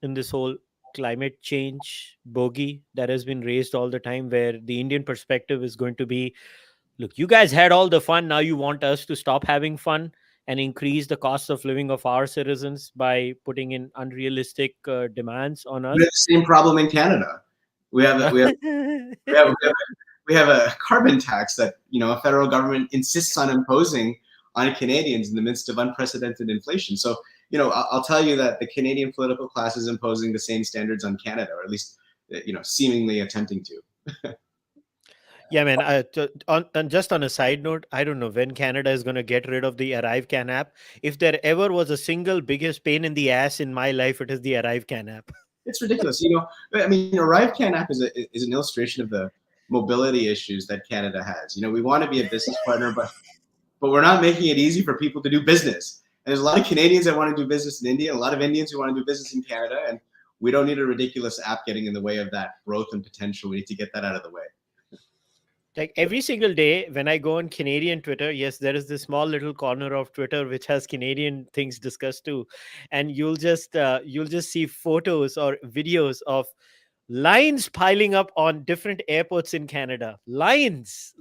in this whole climate change bogey that has been raised all the time, where the Indian perspective is going to be, look, you guys had all the fun. Now you want us to stop having fun and increase the cost of living of our citizens by putting in unrealistic demands on We have us. the same problem in Canada. We have we have we have, we have, we have a carbon tax that a federal government insists on imposing on Canadians in the midst of unprecedented inflation. So I'll tell you that the Canadian political class is imposing the same standards on Canada, or at least seemingly attempting to. Yeah, man. And just on a side note, I don't know when Canada is going to get rid of the Arrive Can app. If there ever was a single biggest pain in the ass in my life, it is the Arrive Can app. It's ridiculous. I mean, ArriveCan app is an illustration of the mobility issues that Canada has. We want to be a business partner, but we're not making it easy for people to do business. And there's a lot of Canadians that want to do business in India, and a lot of Indians who want to do business in Canada, and we don't need a ridiculous app getting in the way of that growth and potential. We need to get that out of the way. Like every single day when I go on Canadian Twitter, yes, there is this small little corner of Twitter which has Canadian things discussed too, and you'll just see photos or videos of lines piling up on different airports in Canada. Lines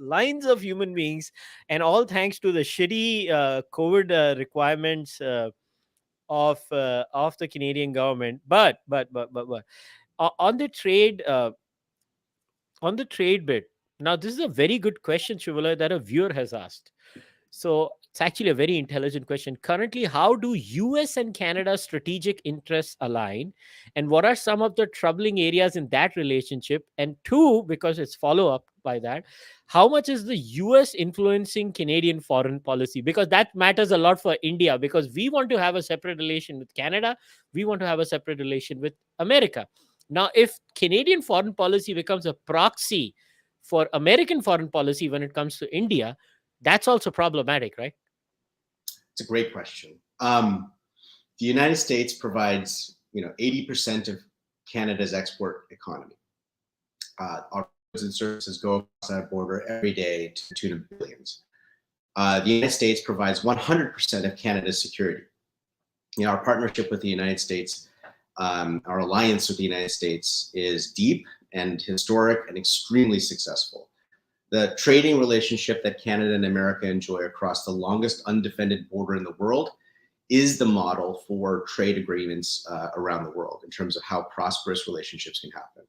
of human beings, and all thanks to the shitty COVID requirements of the Canadian government. But on the trade. On the trade bit, now this is a very good question, Shuvaloy, that a viewer has asked. So it's actually a very intelligent question. Currently, how do US and Canada's strategic interests align? And what are some of the troubling areas in that relationship? And two, because it's follow up by that, how much is the US influencing Canadian foreign policy? Because that matters a lot for India, because we want to have a separate relation with Canada. We want to have a separate relation with America. Now, if Canadian foreign policy becomes a proxy for American foreign policy when it comes to India, that's also problematic, right? It's a great question. The United States provides 80% of Canada's export economy. Our goods and services go across that border every day to the tune of billions. The United States provides 100% of Canada's security. Our partnership with the United States, our alliance with the United States is deep and historic and extremely successful. The trading relationship that Canada and America enjoy across the longest undefended border in the world is the model for trade agreements around the world in terms of how prosperous relationships can happen.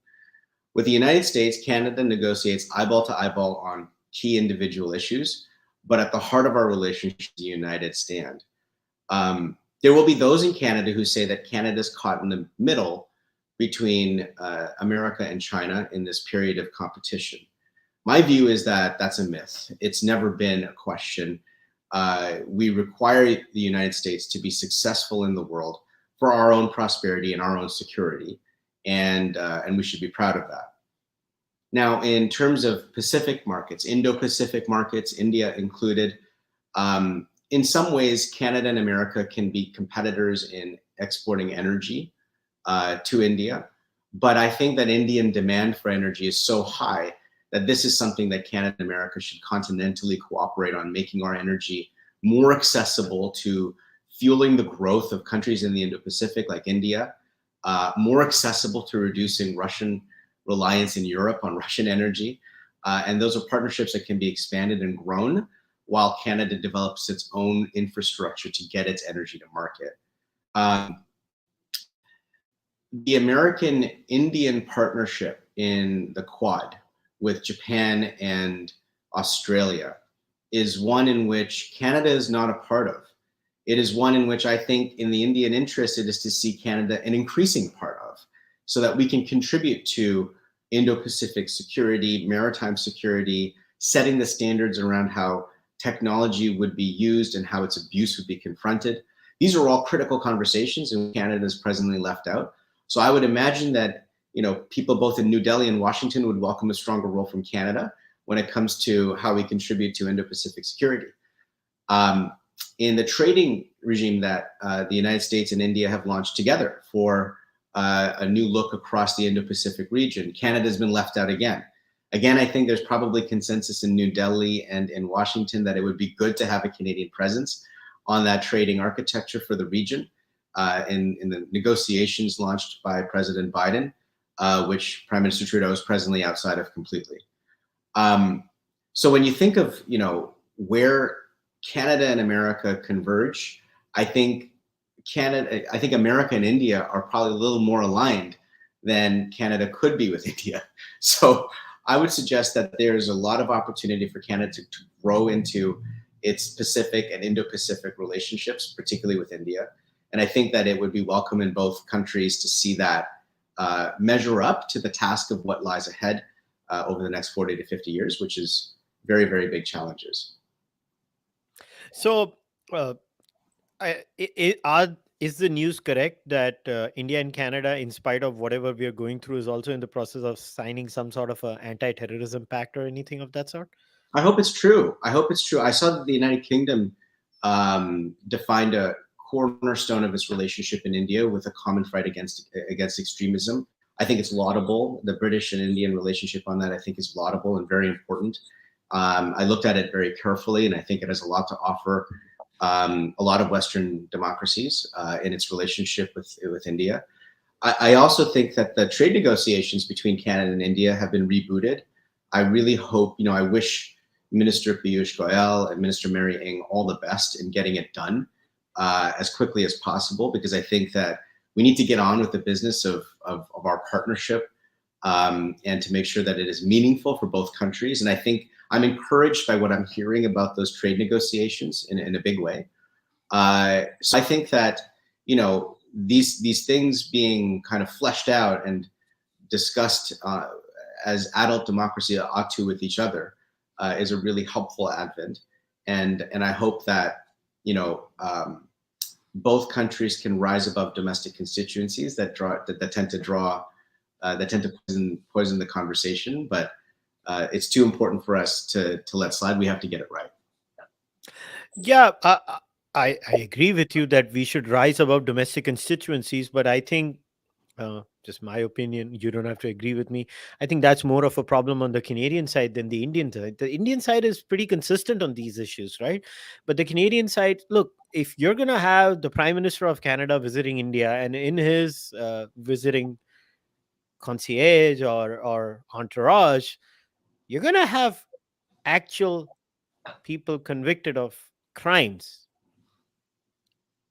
With the United States, Canada negotiates eyeball to eyeball on key individual issues, but at the heart of our relationship, the United stand. There will be those in Canada who say that Canada's caught in the middle between America and China in this period of competition. My view is that that's a myth. It's never been a question. We require the United States to be successful in the world for our own prosperity and our own security, and we should be proud of that. Now, in terms of Pacific markets, Indo-Pacific markets, India included, in some ways, Canada and America can be competitors in exporting energy to India, but I think that Indian demand for energy is so high that this is something that Canada and America should continentally cooperate on, making our energy more accessible to fueling the growth of countries in the Indo-Pacific like India, more accessible to reducing Russian reliance in Europe on Russian energy. And those are partnerships that can be expanded and grown while Canada develops its own infrastructure to get its energy to market. The American-Indian partnership in the Quad with Japan and Australia is one in which Canada is not a part of. It is one in which I think in the Indian interest, it is to see Canada an increasing part of, so that we can contribute to Indo-Pacific security, maritime security, setting the standards around how technology would be used and how its abuse would be confronted. These are all critical conversations, and Canada is presently left out. So I would imagine that people both in New Delhi and Washington would welcome a stronger role from Canada when it comes to how we contribute to Indo-Pacific security. In the trading regime that the United States and India have launched together for a new look across the Indo-Pacific region, Canada's been left out again. Again, I think there's probably consensus in New Delhi and in Washington that it would be good to have a Canadian presence on that trading architecture for the region in the negotiations launched by President Biden, which Prime Minister Trudeau is presently outside of completely. So when you think of where Canada and America converge, I think America and India are probably a little more aligned than Canada could be with India. So I would suggest that there's a lot of opportunity for Canada to grow into its Pacific and Indo-Pacific relationships, particularly with India. And I think that it would be welcome in both countries to see that measure up to the task of what lies ahead over the next 40 to 50 years, which is very, very big challenges. So, is the news correct that India and Canada, in spite of whatever we are going through, is also in the process of signing some sort of an anti-terrorism pact or anything of that sort? I hope it's true. I hope it's true. I saw that the United Kingdom defined a cornerstone of its relationship in India with a common fight against extremism. I think it's laudable. The British and Indian relationship on that, I think, is laudable and very important. I looked at it very carefully, and I think it has a lot to offer a lot of Western democracies in its relationship with India. I also think that the trade negotiations between Canada and India have been rebooted. I really hope, I wish Minister Piyush Goyal and Minister Mary Ng all the best in getting it done as quickly as possible, because I think that we need to get on with the business of our partnership and to make sure that it is meaningful for both countries. And I think I'm encouraged by what I'm hearing about those trade negotiations in a big way. So I think that, these things being kind of fleshed out and discussed as adult democracy ought to with each other is a really helpful advent. And I hope that, both countries can rise above domestic constituencies that tend to poison the conversation. But it's too important for us to let slide. We have to get it right. Yeah, I agree with you that we should rise above domestic constituencies, but I think, just my opinion, you don't have to agree with me. I think that's more of a problem on the Canadian side than the Indian side. The Indian side is pretty consistent on these issues, right? But the Canadian side, look, if you're going to have the Prime Minister of Canada visiting India, and in his visiting concierge or entourage, you're going to have actual people convicted of crimes.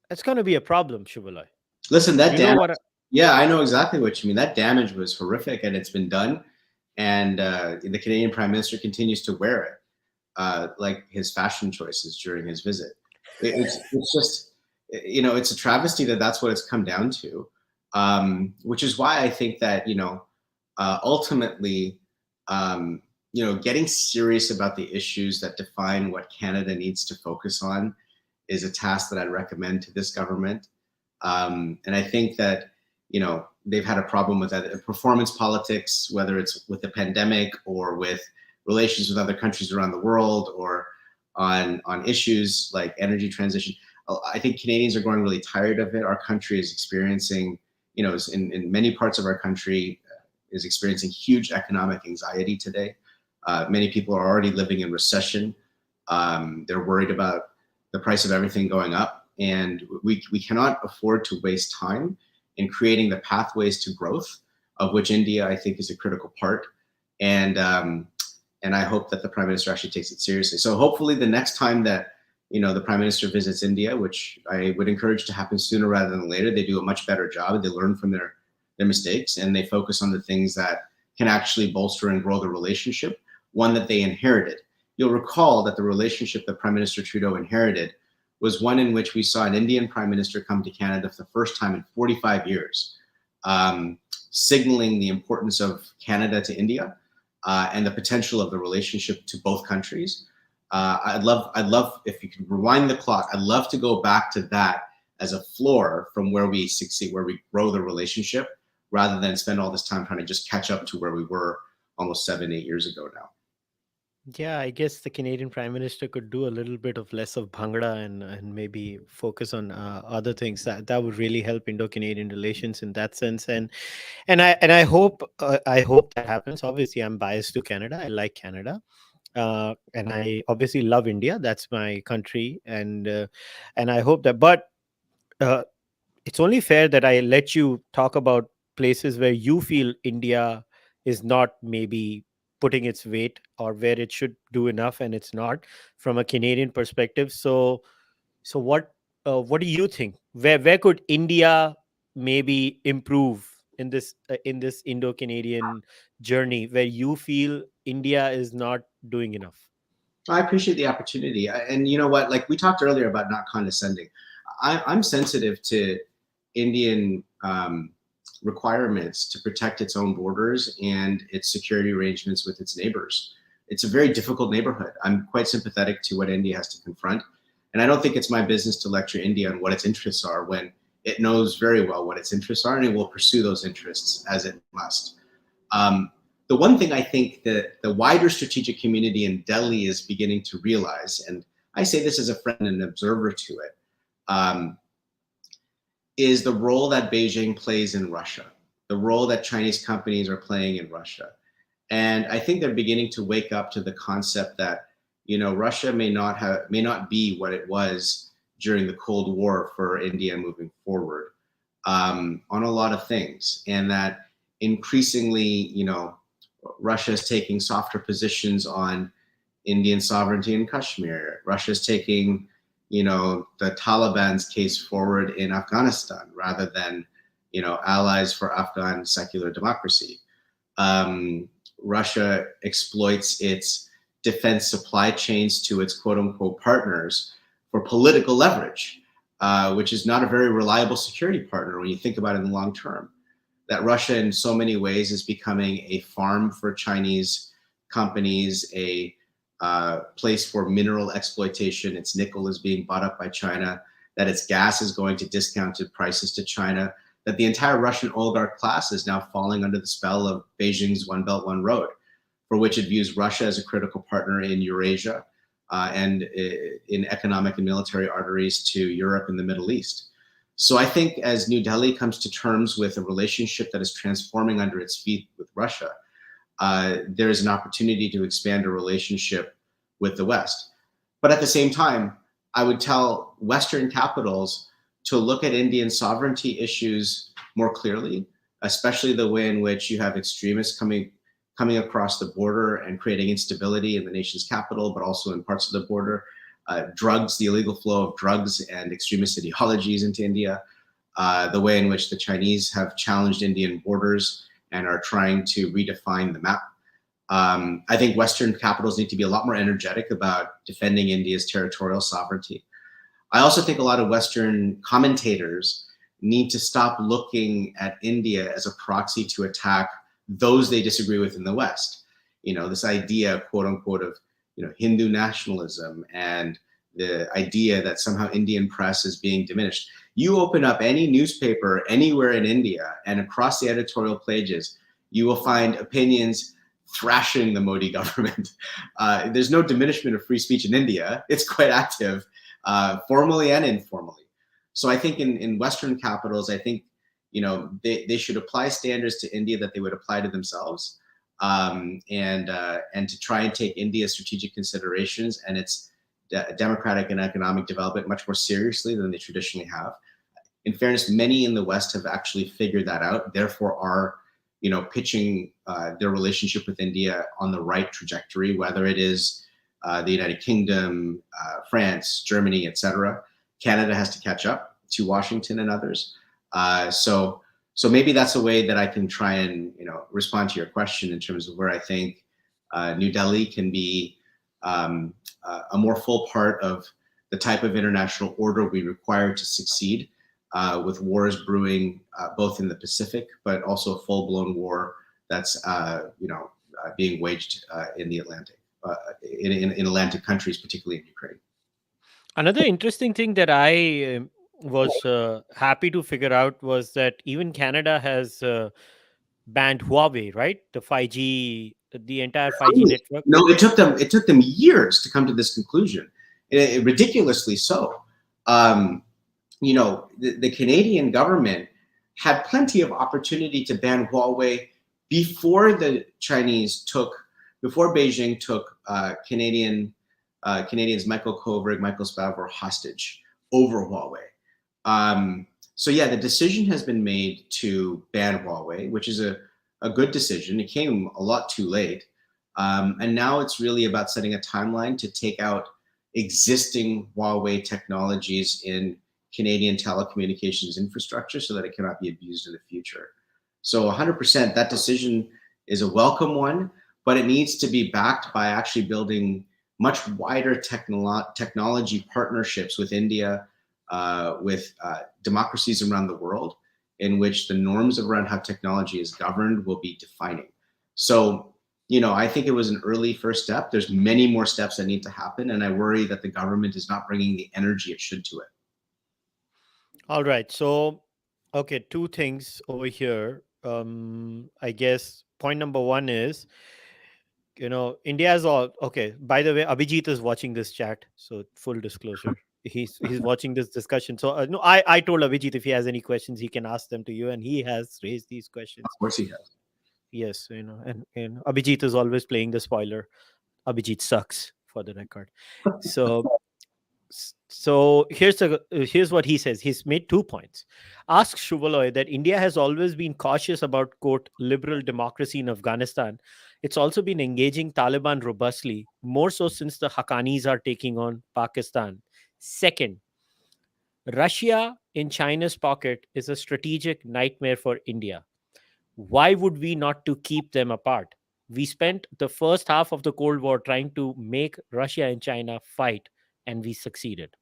That's going to be a problem, Shuvaloy. Listen, that You know damage. what? Yeah, I know exactly what you mean. That damage was horrific, and it's been done. And the Canadian Prime Minister continues to wear it, like his fashion choices during his visit. It's just, it's a travesty that that's what it's come down to, which is why I think that, ultimately, getting serious about the issues that define what Canada needs to focus on is a task that I'd recommend to this government. And I think that, they've had a problem with that performance politics, whether it's with the pandemic or with relations with other countries around the world, or on issues like energy transition. I think Canadians are growing really tired of it. Our country is experiencing, in many parts of our country, is experiencing huge economic anxiety today. Many people are already living in recession. They're worried about the price of everything going up, and we cannot afford to waste time in creating the pathways to growth, of which India, I think, is a critical part. And I hope that the Prime Minister actually takes it seriously. So hopefully the next time that, the Prime Minister visits India, which I would encourage to happen sooner rather than later, they do a much better job. They learn from their mistakes, and they focus on the things that can actually bolster and grow the relationship, one that they inherited. You'll recall that the relationship that Prime Minister Trudeau inherited was one in which we saw an Indian Prime Minister come to Canada for the first time in 45 years, signaling the importance of Canada to India, and the potential of the relationship to both countries. I'd love if you could rewind the clock. I'd love to go back to that as a floor from where we succeed, where we grow the relationship, rather than spend all this time trying to just catch up to where we were almost 7-8 years ago now. Yeah, I guess the Canadian Prime Minister could do a little bit of less of Bhangra and maybe focus on other things. That would really help Indo-Canadian relations in that sense. And I hope that happens. Obviously, I'm biased to Canada. I like Canada, and I obviously love India. That's my country, and I hope that. But uh, it's only fair that I let you talk about places where you feel India is not maybe putting its weight, or where it should do enough and it's not, from a Canadian perspective. So what do you think? Where could India maybe improve in this Indo-Canadian journey, where you feel India is not doing enough? I appreciate the opportunity. And you know what? Like we talked earlier about not condescending. I'm sensitive to Indian requirements to protect its own borders and its security arrangements with its neighbors. It's a very difficult neighborhood. I'm quite sympathetic to what India has to confront. And I don't think it's my business to lecture India on what its interests are, when it knows very well what its interests are, and it will pursue those interests as it must. Um, the one thing I think that the wider strategic community in Delhi is beginning to realize, and I say this as a friend and an observer to it, um, is the role that Beijing plays in Russia, the role that Chinese companies are playing in Russia. And I think they're beginning to wake up to the concept that, Russia may not be what it was during the Cold War for India moving forward, on a lot of things, and that increasingly, Russia is taking softer positions on Indian sovereignty in Kashmir. Russia's taking, the Taliban's case forward in Afghanistan, rather than, allies for Afghan secular democracy. Russia exploits its defense supply chains to its quote unquote partners for political leverage, which is not a very reliable security partner when you think about it in the long term. That Russia, in so many ways, is becoming a farm for Chinese companies, a place for mineral exploitation. Its nickel is being bought up by China, that its gas is going to discounted prices to China, that the entire Russian oligarch class is now falling under the spell of Beijing's One Belt, One Road, for which it views Russia as a critical partner in Eurasia, and in economic and military arteries to Europe and the Middle East. So I think as New Delhi comes to terms with a relationship that is transforming under its feet with Russia, there is an opportunity to expand a relationship with the West. But at the same time, I would tell Western capitals to look at Indian sovereignty issues more clearly, especially the way in which you have extremists coming across the border and creating instability in the nation's capital, but also in parts of the border. Drugs, the illegal flow of drugs and extremist ideologies into India, the way in which the Chinese have challenged Indian borders and are trying to redefine the map. I think Western capitals need to be a lot more energetic about defending India's territorial sovereignty. I also think a lot of Western commentators need to stop looking at India as a proxy to attack those they disagree with in the West. This idea, quote unquote, of Hindu nationalism and the idea that somehow Indian press is being diminished. You open up any newspaper anywhere in India and across the editorial pages, you will find opinions thrashing the Modi government. There's no diminishment of free speech in India. It's quite active, formally and informally. So I think in Western capitals, I think they should apply standards to India that they would apply to themselves, and to try and take India's strategic considerations and its democratic and economic development much more seriously than they traditionally have. In fairness, many in the West have actually figured that out, therefore are pitching their relationship with India on the right trajectory, whether it is the United Kingdom, France, Germany, etc. Canada has to catch up to Washington and others. So maybe that's a way that I can try and respond to your question in terms of where I think New Delhi can be a more full part of the type of international order we require to succeed, with wars brewing both in the Pacific, but also a full-blown war that's being waged in the Atlantic, in Atlantic countries, particularly in Ukraine. Another interesting thing that I was happy to figure out was that even Canada has banned Huawei, right? The 5G, the entire 5G network. No, it took them years to come to this conclusion, ridiculously so. The Canadian government had plenty of opportunity to ban Huawei before Beijing took Canadians Michael Kovrig, Michael Spavor hostage over Huawei. So yeah, the decision has been made to ban Huawei, which is a good decision. It came a lot too late. And now it's really about setting a timeline to take out existing Huawei technologies in Canadian telecommunications infrastructure so that it cannot be abused in the future. So 100%, that decision is a welcome one, but it needs to be backed by actually building much wider technology partnerships with India, with democracies around the world, in which the norms around how technology is governed will be defining. So, I think it was an early first step. There's many more steps that need to happen, and I worry that the government is not bringing the energy it should to it. All right. So, okay, two things over here. I guess point number one is, India is all okay. By the way, Abhijit is watching this chat, so full disclosure, he's watching this discussion. So no, I told Abhijit if he has any questions, he can ask them to you, and he has raised these questions. Of course he has. Yes, and Abhijit is always playing the spoiler. Abhijit sucks, for the record. So here's what he says. He's made 2 points. Ask Shuvaloy that India has always been cautious about, quote, liberal democracy in Afghanistan. It's also been engaging Taliban robustly, more so since the Haqqanis are taking on Pakistan. Second, Russia in China's pocket is a strategic nightmare for India. Why would we not to keep them apart? We spent the first half of the Cold War trying to make Russia and China fight, and we succeeded.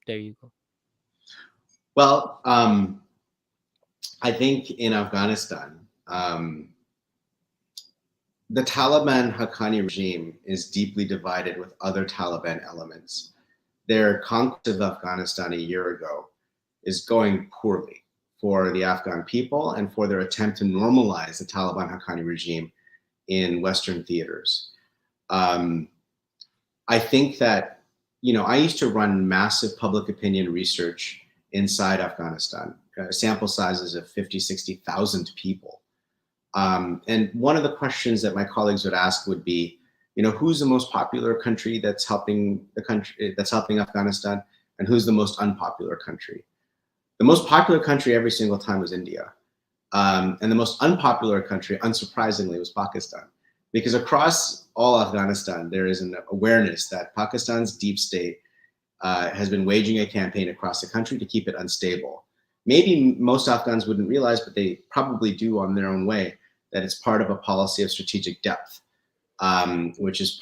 There you go. Well, I think in Afghanistan, the Taliban Haqqani regime is deeply divided with other Taliban elements. Their conquest of Afghanistan a year ago is going poorly for the Afghan people and for their attempt to normalize the Taliban Haqqani regime in Western theaters. I I think that, I used to run massive public opinion research inside Afghanistan, sample sizes of 50, 60,000 people. And one of the questions that my colleagues would ask would be, who's the most popular country that's helping Afghanistan, and who's the most unpopular country? The most popular country every single time was India. And the most unpopular country, unsurprisingly, was Pakistan. Because across all Afghanistan, there is an awareness that Pakistan's deep state has been waging a campaign across the country to keep it unstable. Maybe most Afghans wouldn't realize, but they probably do on their own way, that it's part of a policy of strategic depth, which is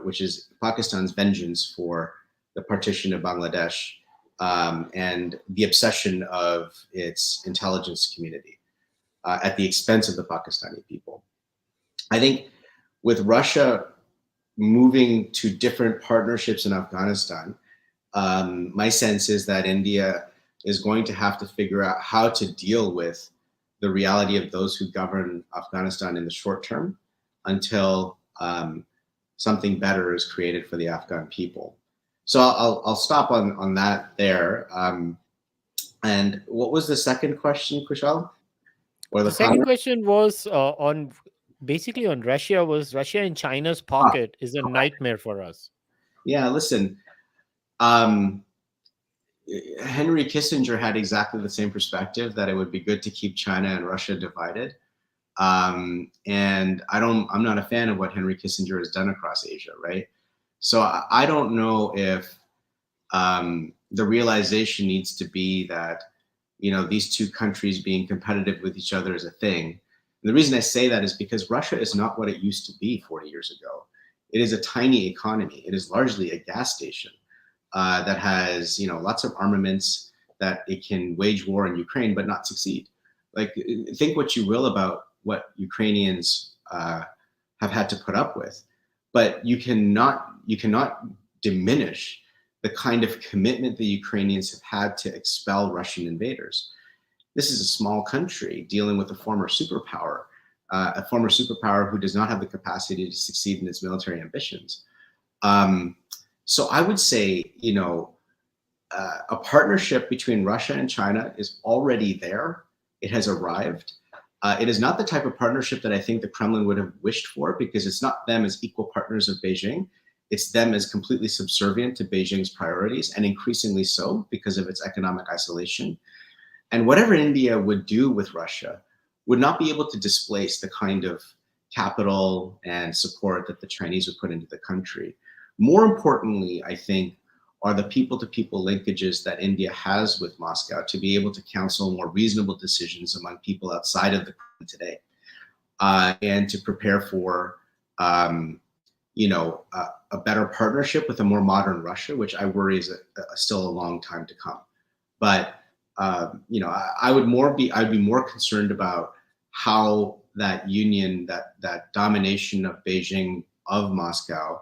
which is Pakistan's vengeance for the partition of Bangladesh and the obsession of its intelligence community at the expense of the Pakistani people. I think with Russia moving to different partnerships in Afghanistan, my sense is that India is going to have to figure out how to deal with the reality of those who govern Afghanistan in the short term until something better is created for the Afghan people. So I'll stop on that there. And what was the second question, Kushal? Or The the second comment? question was on basically on Russia. Was Russia in China's pocket is a nightmare for us? Yeah, listen, um, Henry Kissinger had exactly the same perspective, that it would be good to keep China and Russia divided. And I'm not a fan of what Henry Kissinger has done across Asia, right? So I don't know if the realization needs to be that, these two countries being competitive with each other is a thing. And the reason I say that is because Russia is not what it used to be 40 years ago. It is a tiny economy. It is largely a gas station that has, lots of armaments that it can wage war in Ukraine but not succeed. Like, think what you will about what Ukrainians have had to put up with, but you cannot diminish the kind of commitment the Ukrainians have had to expel Russian invaders. This is a small country dealing with a former superpower who does not have the capacity to succeed in its military ambitions. So I would say, a partnership between Russia and China is already there. It has arrived. It is not the type of partnership that I think the Kremlin would have wished for, because it's not them as equal partners of Beijing. It's them as completely subservient to Beijing's priorities, and increasingly so because of its economic isolation. And whatever India would do with Russia would not be able to displace the kind of capital and support that the Chinese would put into the country. More importantly, I think, are the people-to-people linkages that India has with Moscow to be able to counsel more reasonable decisions among people outside of the Kremlin today, and to prepare for, a better partnership with a more modern Russia, which I worry is still a long time to come. But I'd be more concerned about how that union, that domination of Beijing, of Moscow,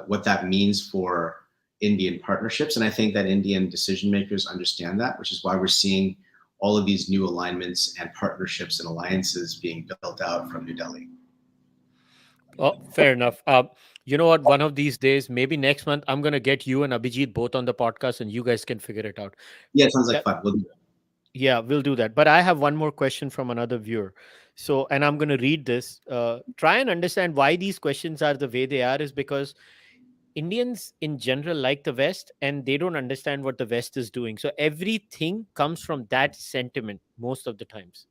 what that means for Indian partnerships. And I think that Indian decision makers understand that, which is why we're seeing all of these new alignments and partnerships and alliances being built out from New Delhi. Oh, fair enough. You know what? One of these days, maybe next month, I'm going to get you and Abhijit both on the podcast and you guys can figure it out. Yeah, it sounds like That, fun. We'll do that. yeah, we'll do that. But I have one more question from another viewer. So, and I'm going to read this. Try and understand why these questions are the way they are, is because Indians in general like the West and they don't understand what the West is doing. So, everything comes from that sentiment most of the times.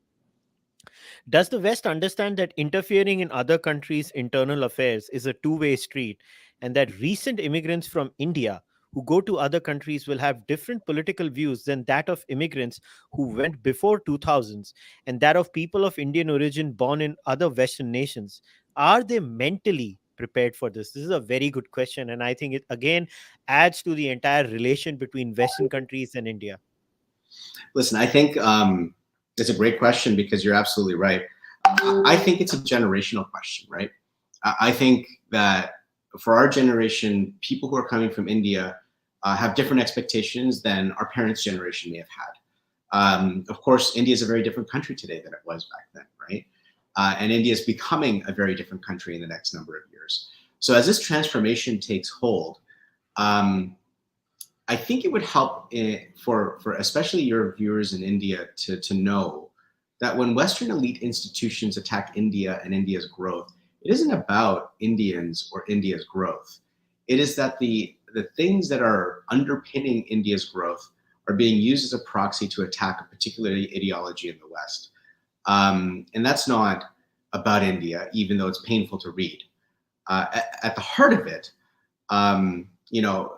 Does the West understand that interfering in other countries' internal affairs is a two-way street, and that recent immigrants from India who go to other countries will have different political views than that of immigrants who went before 2000s, and that of people of Indian origin born in other Western nations? Are they mentally prepared for this? This is a very good question, and I think it again adds to the entire relation between Western countries and India. Listen, I think it's a great question, because you're absolutely right. I think it's a generational question, right? I think that for our generation, people who are coming from India have different expectations than our parents' generation may have had. Of course, India is a very different country today than it was back then, right? And India is becoming a very different country in the next number of years. So as this transformation takes hold, I think it would help for especially your viewers in India to know that when Western elite institutions attack India and India's growth, it isn't about Indians or India's growth. It is that the things that are underpinning India's growth are being used as a proxy to attack a particular ideology in the West. And that's not about India, even though it's painful to read. At the heart of it, you know,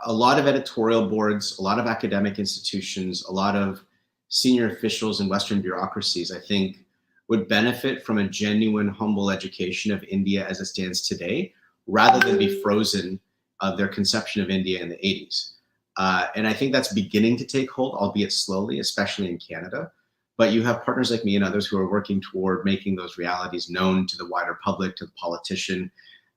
a lot of editorial boards, a lot of academic institutions, a lot of senior officials in Western bureaucracies, I think, would benefit from a genuine, humble education of India as it stands today, rather than be frozen their conception of India in the 80s. And I think that's beginning to take hold, albeit slowly, especially in Canada. But you have partners like me and others who are working toward making those realities known to the wider public, to the politician,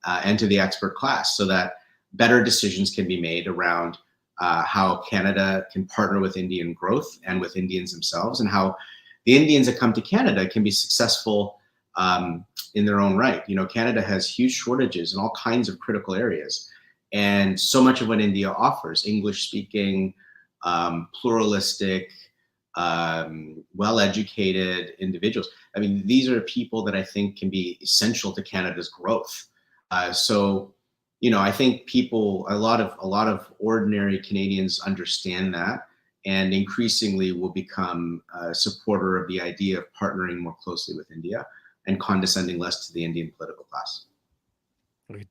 and to the expert class, so that better decisions can be made around how Canada can partner with Indian growth and with Indians themselves, and how the Indians that come to Canada can be successful in their own right. You know, Canada has huge shortages in all kinds of critical areas. And so much of what India offers, English-speaking, pluralistic, well-educated individuals. I mean, these are people that I think can be essential to Canada's growth. So, you know, I think people, a lot of ordinary Canadians understand that, and increasingly will become a supporter of the idea of partnering more closely with India and condescending less to the Indian political class.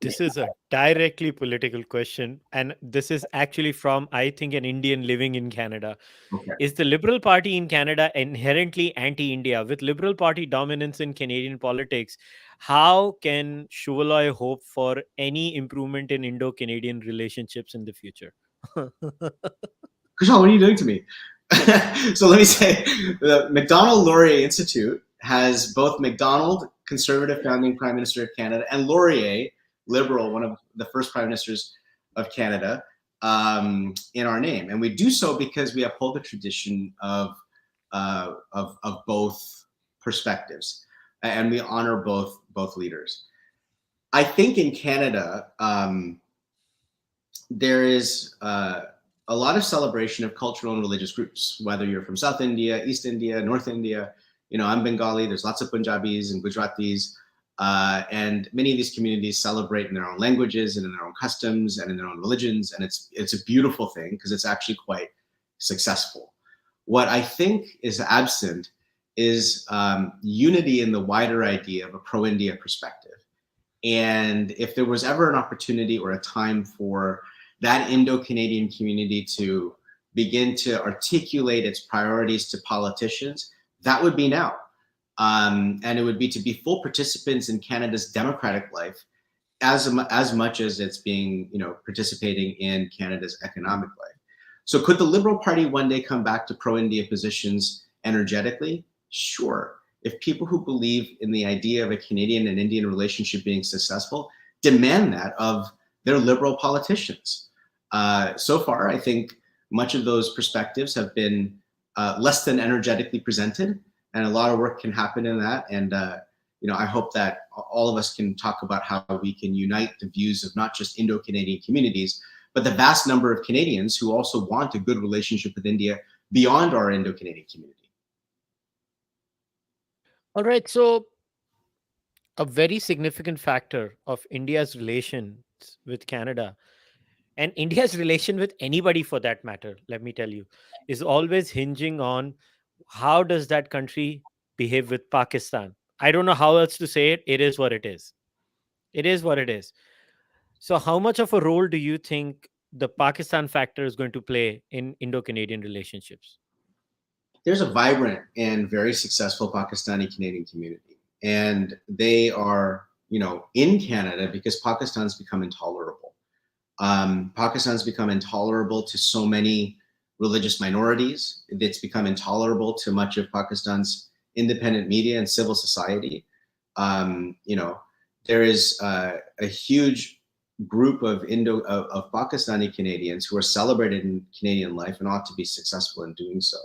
This is a directly political question, and this is actually from, I think, an Indian living in Canada. Okay. Is the Liberal Party in Canada inherently anti-India? With Liberal Party dominance in Canadian politics, how can Shuvaloy hope for any improvement in Indo-Canadian relationships in the future? Kushal, what are you doing to me? So let me say, the Macdonald-Laurier Institute has both Macdonald, Conservative founding Prime Minister of Canada, and Laurier, Liberal, one of the first Prime Ministers of Canada, in our name. And we do so because we uphold the tradition of both perspectives, and we honor both leaders. I think in Canada, there is a lot of celebration of cultural and religious groups, whether you're from South India, East India, North India. You know, I'm Bengali, there's lots of Punjabis and Gujaratis, and many of these communities celebrate in their own languages and in their own customs and in their own religions, and it's a beautiful thing because it's actually quite successful. What I think is absent is unity in the wider idea of a pro-India perspective. And if there was ever an opportunity or a time for that Indo-Canadian community to begin to articulate its priorities to politicians, that would be now. And it would be to be full participants in Canada's democratic life as much as it's being, you know, participating in Canada's economic life. So could the Liberal Party one day come back to pro-India positions energetically? Sure. If people who believe in the idea of a Canadian and Indian relationship being successful demand that of their Liberal politicians. So far, I think much of those perspectives have been less than energetically presented, and a lot of work can happen in that. And you know, I hope that all of us can talk about how we can unite the views of not just Indo-Canadian communities, but the vast number of Canadians who also want a good relationship with India beyond our Indo-Canadian community. All right. So, a very significant factor of India's relations with Canada, and India's relation with anybody for that matter, let me tell you, is always hinging on how does that country behave with Pakistan. I don't know how else to say it. It is what it is. It is what it is. So, how much of a role do you think the Pakistan factor is going to play in Indo-Canadian relationships? There's a vibrant and very successful Pakistani Canadian community, and they are, you know, in Canada because Pakistan's become intolerable. Pakistan's become intolerable to so many religious minorities. It's become intolerable to much of Pakistan's independent media and civil society. You know, there is a huge group of Pakistani Canadians who are celebrated in Canadian life and ought to be successful in doing so.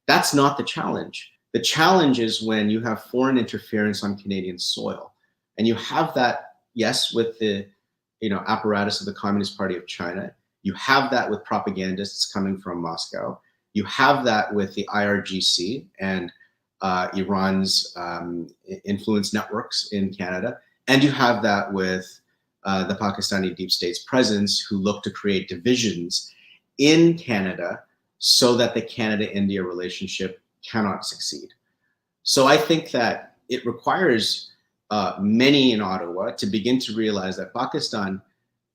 That's not the challenge. The challenge is when you have foreign interference on Canadian soil, and you have that yes, with the apparatus of the Communist Party of China. You have that with propagandists coming from Moscow. You have that with the IRGC and Iran's influence networks in Canada, and you have that with the Pakistani deep state's presence, who look to create divisions in Canada so that the Canada-India relationship cannot succeed. So I think that it requires many in Ottawa to begin to realize that Pakistan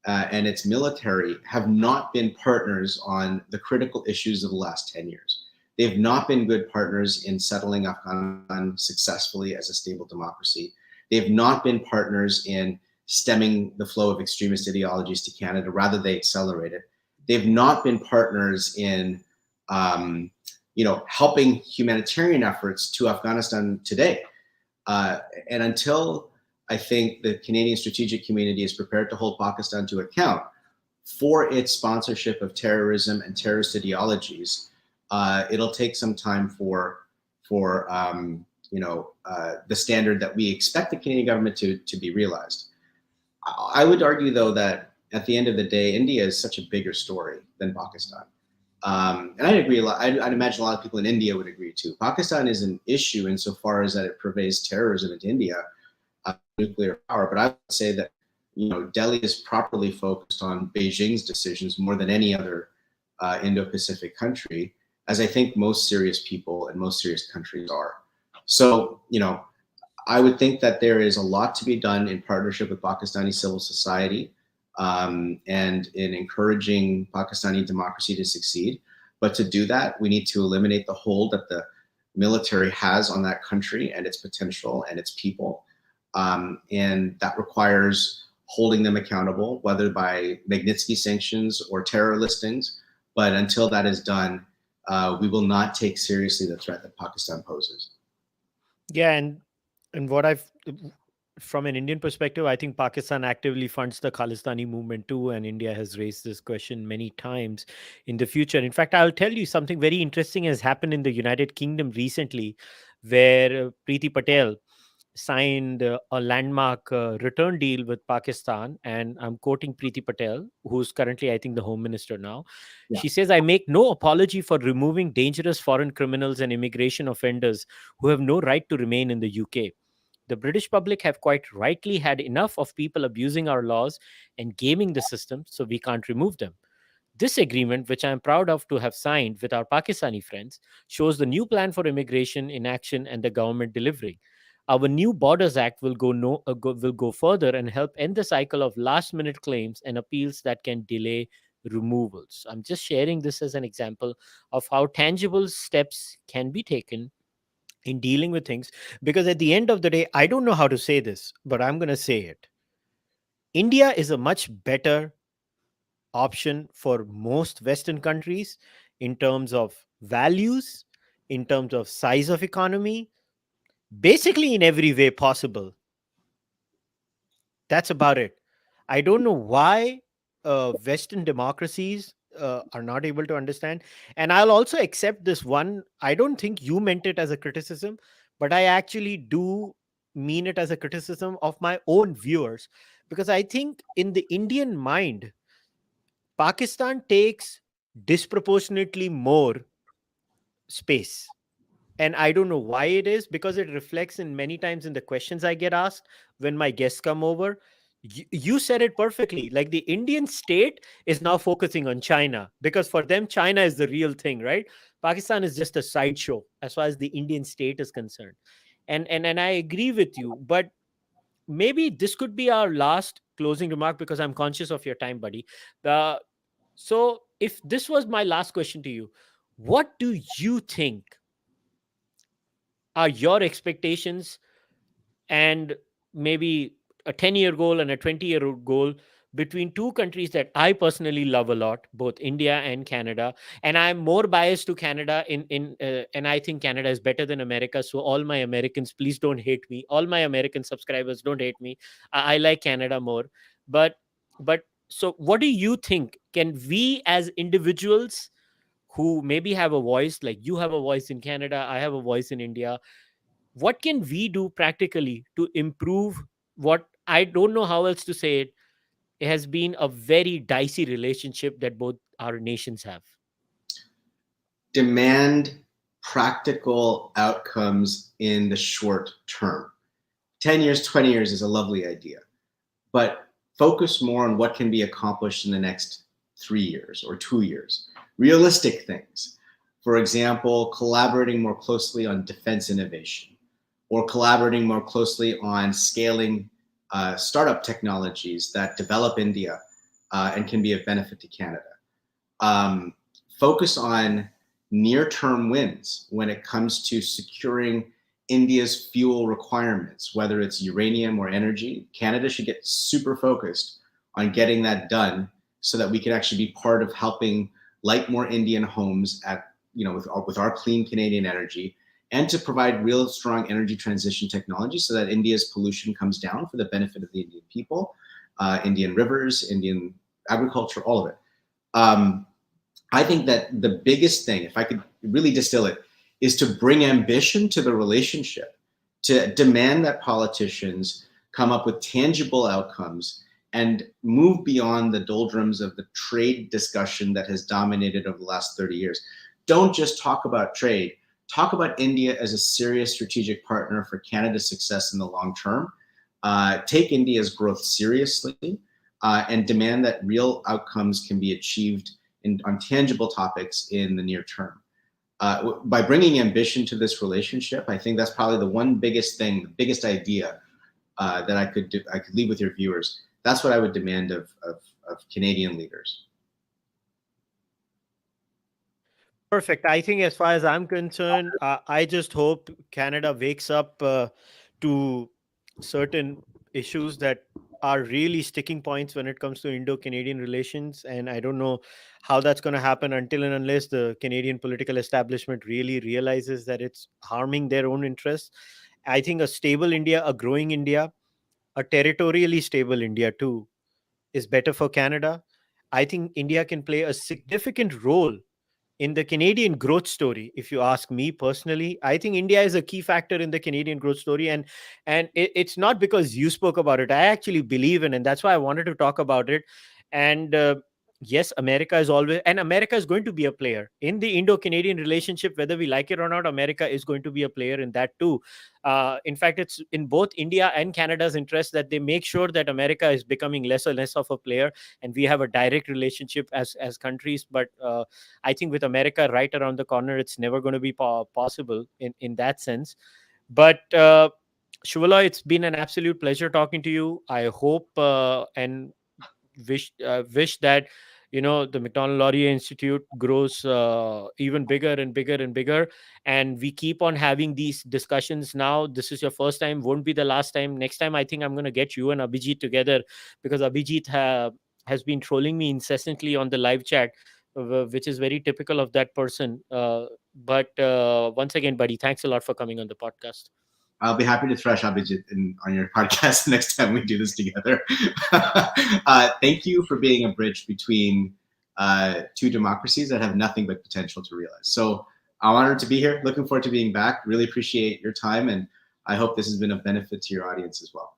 and its military have not been partners on the critical issues of the last 10 years. They've not been good partners in settling Afghanistan successfully as a stable democracy. They've not been partners in stemming the flow of extremist ideologies to Canada. Rather, they accelerate it. They've not been partners in helping humanitarian efforts to Afghanistan today. And until I think the Canadian strategic community is prepared to hold Pakistan to account for its sponsorship of terrorism and terrorist ideologies, it'll take some time for the standard that we expect the Canadian government to be realized. I would argue, though, that at the end of the day, India is such a bigger story than Pakistan. And I'd agree. I'd imagine a lot of people in India would agree too. Pakistan is an issue insofar as that it pervades terrorism into India, nuclear power. But I would say that Delhi is properly focused on Beijing's decisions more than any other Indo-Pacific country, as I think most serious people and most serious countries are. So I would think that there is a lot to be done in partnership with Pakistani civil society. And in encouraging Pakistani democracy to succeed. But to do that, we need to eliminate the hold that the military has on that country and its potential and its people. And that requires holding them accountable, whether by Magnitsky sanctions or terror listings. But until that is done, we will not take seriously the threat that Pakistan poses. Yeah, and what I've from an Indian perspective, I think Pakistan actively funds the Khalistani movement too, and India has raised this question many times in the future. In fact, I'll tell you something very interesting has happened in the United Kingdom recently, where Preeti Patel signed a landmark return deal with Pakistan. And I'm quoting Preeti Patel, who's currently, I think, the Home Minister now. Yeah. She says, "I make no apology for removing dangerous foreign criminals and immigration offenders who have no right to remain in the UK. The British public have quite rightly had enough of people abusing our laws and gaming the system, so we can't remove them. This agreement, which I am proud of to have signed with our Pakistani friends, shows the new plan for immigration in action and the government delivering. Our new Borders Act will will go further and help end the cycle of last-minute claims and appeals that can delay removals." I'm just sharing this as an example of how tangible steps can be taken in dealing with things, because at the end of the day, I don't know how to say this, but I'm going to say it. India is a much better option for most Western countries in terms of values, in terms of size of economy, basically in every way possible. That's about it. I don't know why Western democracies are not able to understand. And I'll also accept this one. I don't think you meant it as a criticism, but I actually do mean it as a criticism of my own viewers, because I think in the Indian mind, Pakistan takes disproportionately more space. And I don't know why it is, because it reflects in many times in the questions I get asked when my guests come over. You said it perfectly. Like, the Indian state is now focusing on China, because for them, China is the real thing, right? Pakistan is just a sideshow as far as the Indian state is concerned. And I agree with you, but maybe this could be our last closing remark, because I'm conscious of your time, buddy. So if this was my last question to you, what do you think are your expectations, and maybe a 10-year goal and a 20-year goal between two countries that I personally love a lot, both India and Canada? And I'm more biased to Canada and I think Canada is better than America. So all my Americans, please don't hate me. All my American subscribers, don't hate me. I like Canada more. But but so what do you think? Can we as individuals who maybe have a voice, like you have a voice in Canada, I have a voice in India, what can we do practically to improve what I don't know how else to say it. It has been a very dicey relationship that both our nations have. Demand practical outcomes in the short term. 10 years, 20 years is a lovely idea, but focus more on what can be accomplished in the next 3 years or 2 years. Realistic things. For example, collaborating more closely on defense innovation or collaborating more closely on scaling startup technologies that develop India and can be of benefit to Canada. Um, Focus on near-term wins when it comes to securing India's fuel requirements, whether it's uranium or energy. Canada should get super focused on getting that done so that we can actually be part of helping light more Indian homes at, with our clean Canadian energy, and to provide real strong energy transition technology so that India's pollution comes down for the benefit of the Indian people, Indian rivers, Indian agriculture, all of it. I think that the biggest thing, if I could really distill it, is to bring ambition to the relationship, to demand that politicians come up with tangible outcomes and move beyond the doldrums of the trade discussion that has dominated over the last 30 years. Don't just talk about trade. Talk about India as a serious strategic partner for Canada's success in the long term. Take India's growth seriously and demand that real outcomes can be achieved on tangible topics in the near term. By bringing ambition to this relationship, I think that's probably the one biggest thing, the biggest idea that I could leave with your viewers. That's what I would demand of Canadian leaders. Perfect. I think, as far as I'm concerned, I just hope Canada wakes up to certain issues that are really sticking points when it comes to Indo-Canadian relations. And I don't know how that's going to happen until and unless the Canadian political establishment really realizes that it's harming their own interests. I think a stable India, a growing India, a territorially stable India too, is better for Canada. I think India can play a significant role in the Canadian growth story. If you ask me personally, I think India is a key factor in the Canadian growth story, and it's not because you spoke about it. I actually believe in, and that's why I wanted to talk about it. And yes, America is always, and America is going to be a player in the Indo-Canadian relationship, whether we like it or not. America is going to be a player in that too. In fact, it's in both India and Canada's interest that they make sure that America is becoming less and less of a player, and we have a direct relationship as countries. But I think with America right around the corner, it's never going to be possible in that sense. But Shuvaloy, it's been an absolute pleasure talking to you. I hope and wish that the Macdonald Laurier Institute grows even bigger and bigger and bigger, and we keep on having these discussions. Now this is your first time, won't be the last time. Next time I think I'm going to get you and Abhijit together, because Abhijit has been trolling me incessantly on the live chat, which is very typical of that person. But once again, buddy, thanks a lot for coming on the podcast. I'll be happy to thrash Abhijit on your podcast next time we do this together. Thank you for being a bridge between two democracies that have nothing but potential to realize. So I'm honored to be here. Looking forward to being back. Really appreciate your time, and I hope this has been of benefit to your audience as well.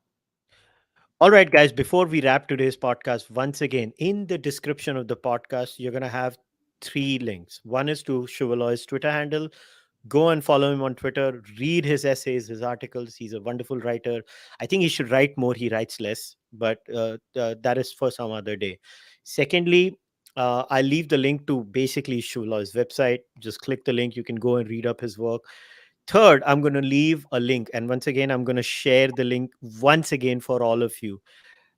All right, guys, before we wrap today's podcast, once again, in the description of the podcast, you're going to have three links. One is to Shuvaloy's Twitter handle. Go and follow him on Twitter. Read his essays, his articles. He's a wonderful writer. I think he should write more. He writes less, but that is for some other day. Secondly, I'll leave the link to basically Shuvaloy's website. Just click the link. You can go and read up his work. Third, I'm going to leave a link. And once again, I'm going to share the link once again for all of you.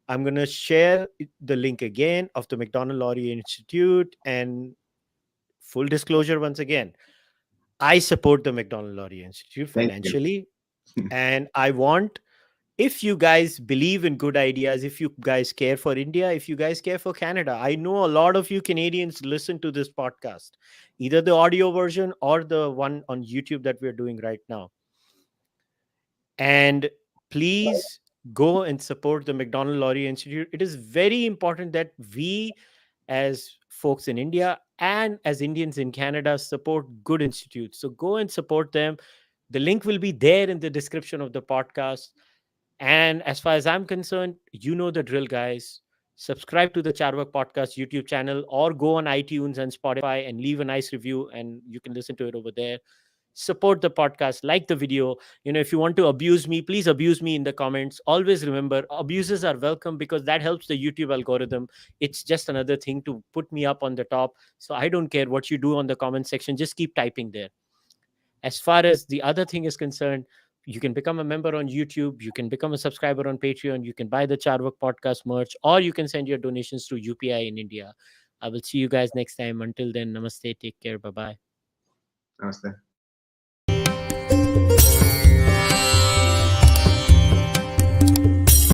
I'm going to share the link again of the Macdonald Laurier Institute. And full disclosure, once again, I support the Macdonald Laurier Institute Thank you. financially. And I want, if you guys believe in good ideas, if you guys care for India, if you guys care for Canada, I know a lot of you Canadians listen to this podcast, either the audio version or the one on YouTube that we're doing right now. And please go and support the Macdonald Laurier Institute. It is very important that we, as folks in India and as Indians in Canada, support good institutes. So go and support them. The link will be there in the description of the podcast. And as far as I'm concerned, you know the drill, guys. Subscribe to the Cārvāka podcast YouTube channel, or go on iTunes and Spotify and leave a nice review, and you can listen to it over there. Support the podcast, like the video. If you want to abuse me, please abuse me in the comments. Always remember, abuses are welcome, because that helps the YouTube algorithm. It's just another thing to put me up on the top. So I don't care what you do on the comment section, just keep typing there. As far as the other thing is concerned, you can become a member on YouTube, you can become a subscriber on Patreon, you can buy the Cārvāka podcast merch, or you can send your donations through UPI in India. I will see you guys next time. Until then, namaste, take care, bye bye. Namaste.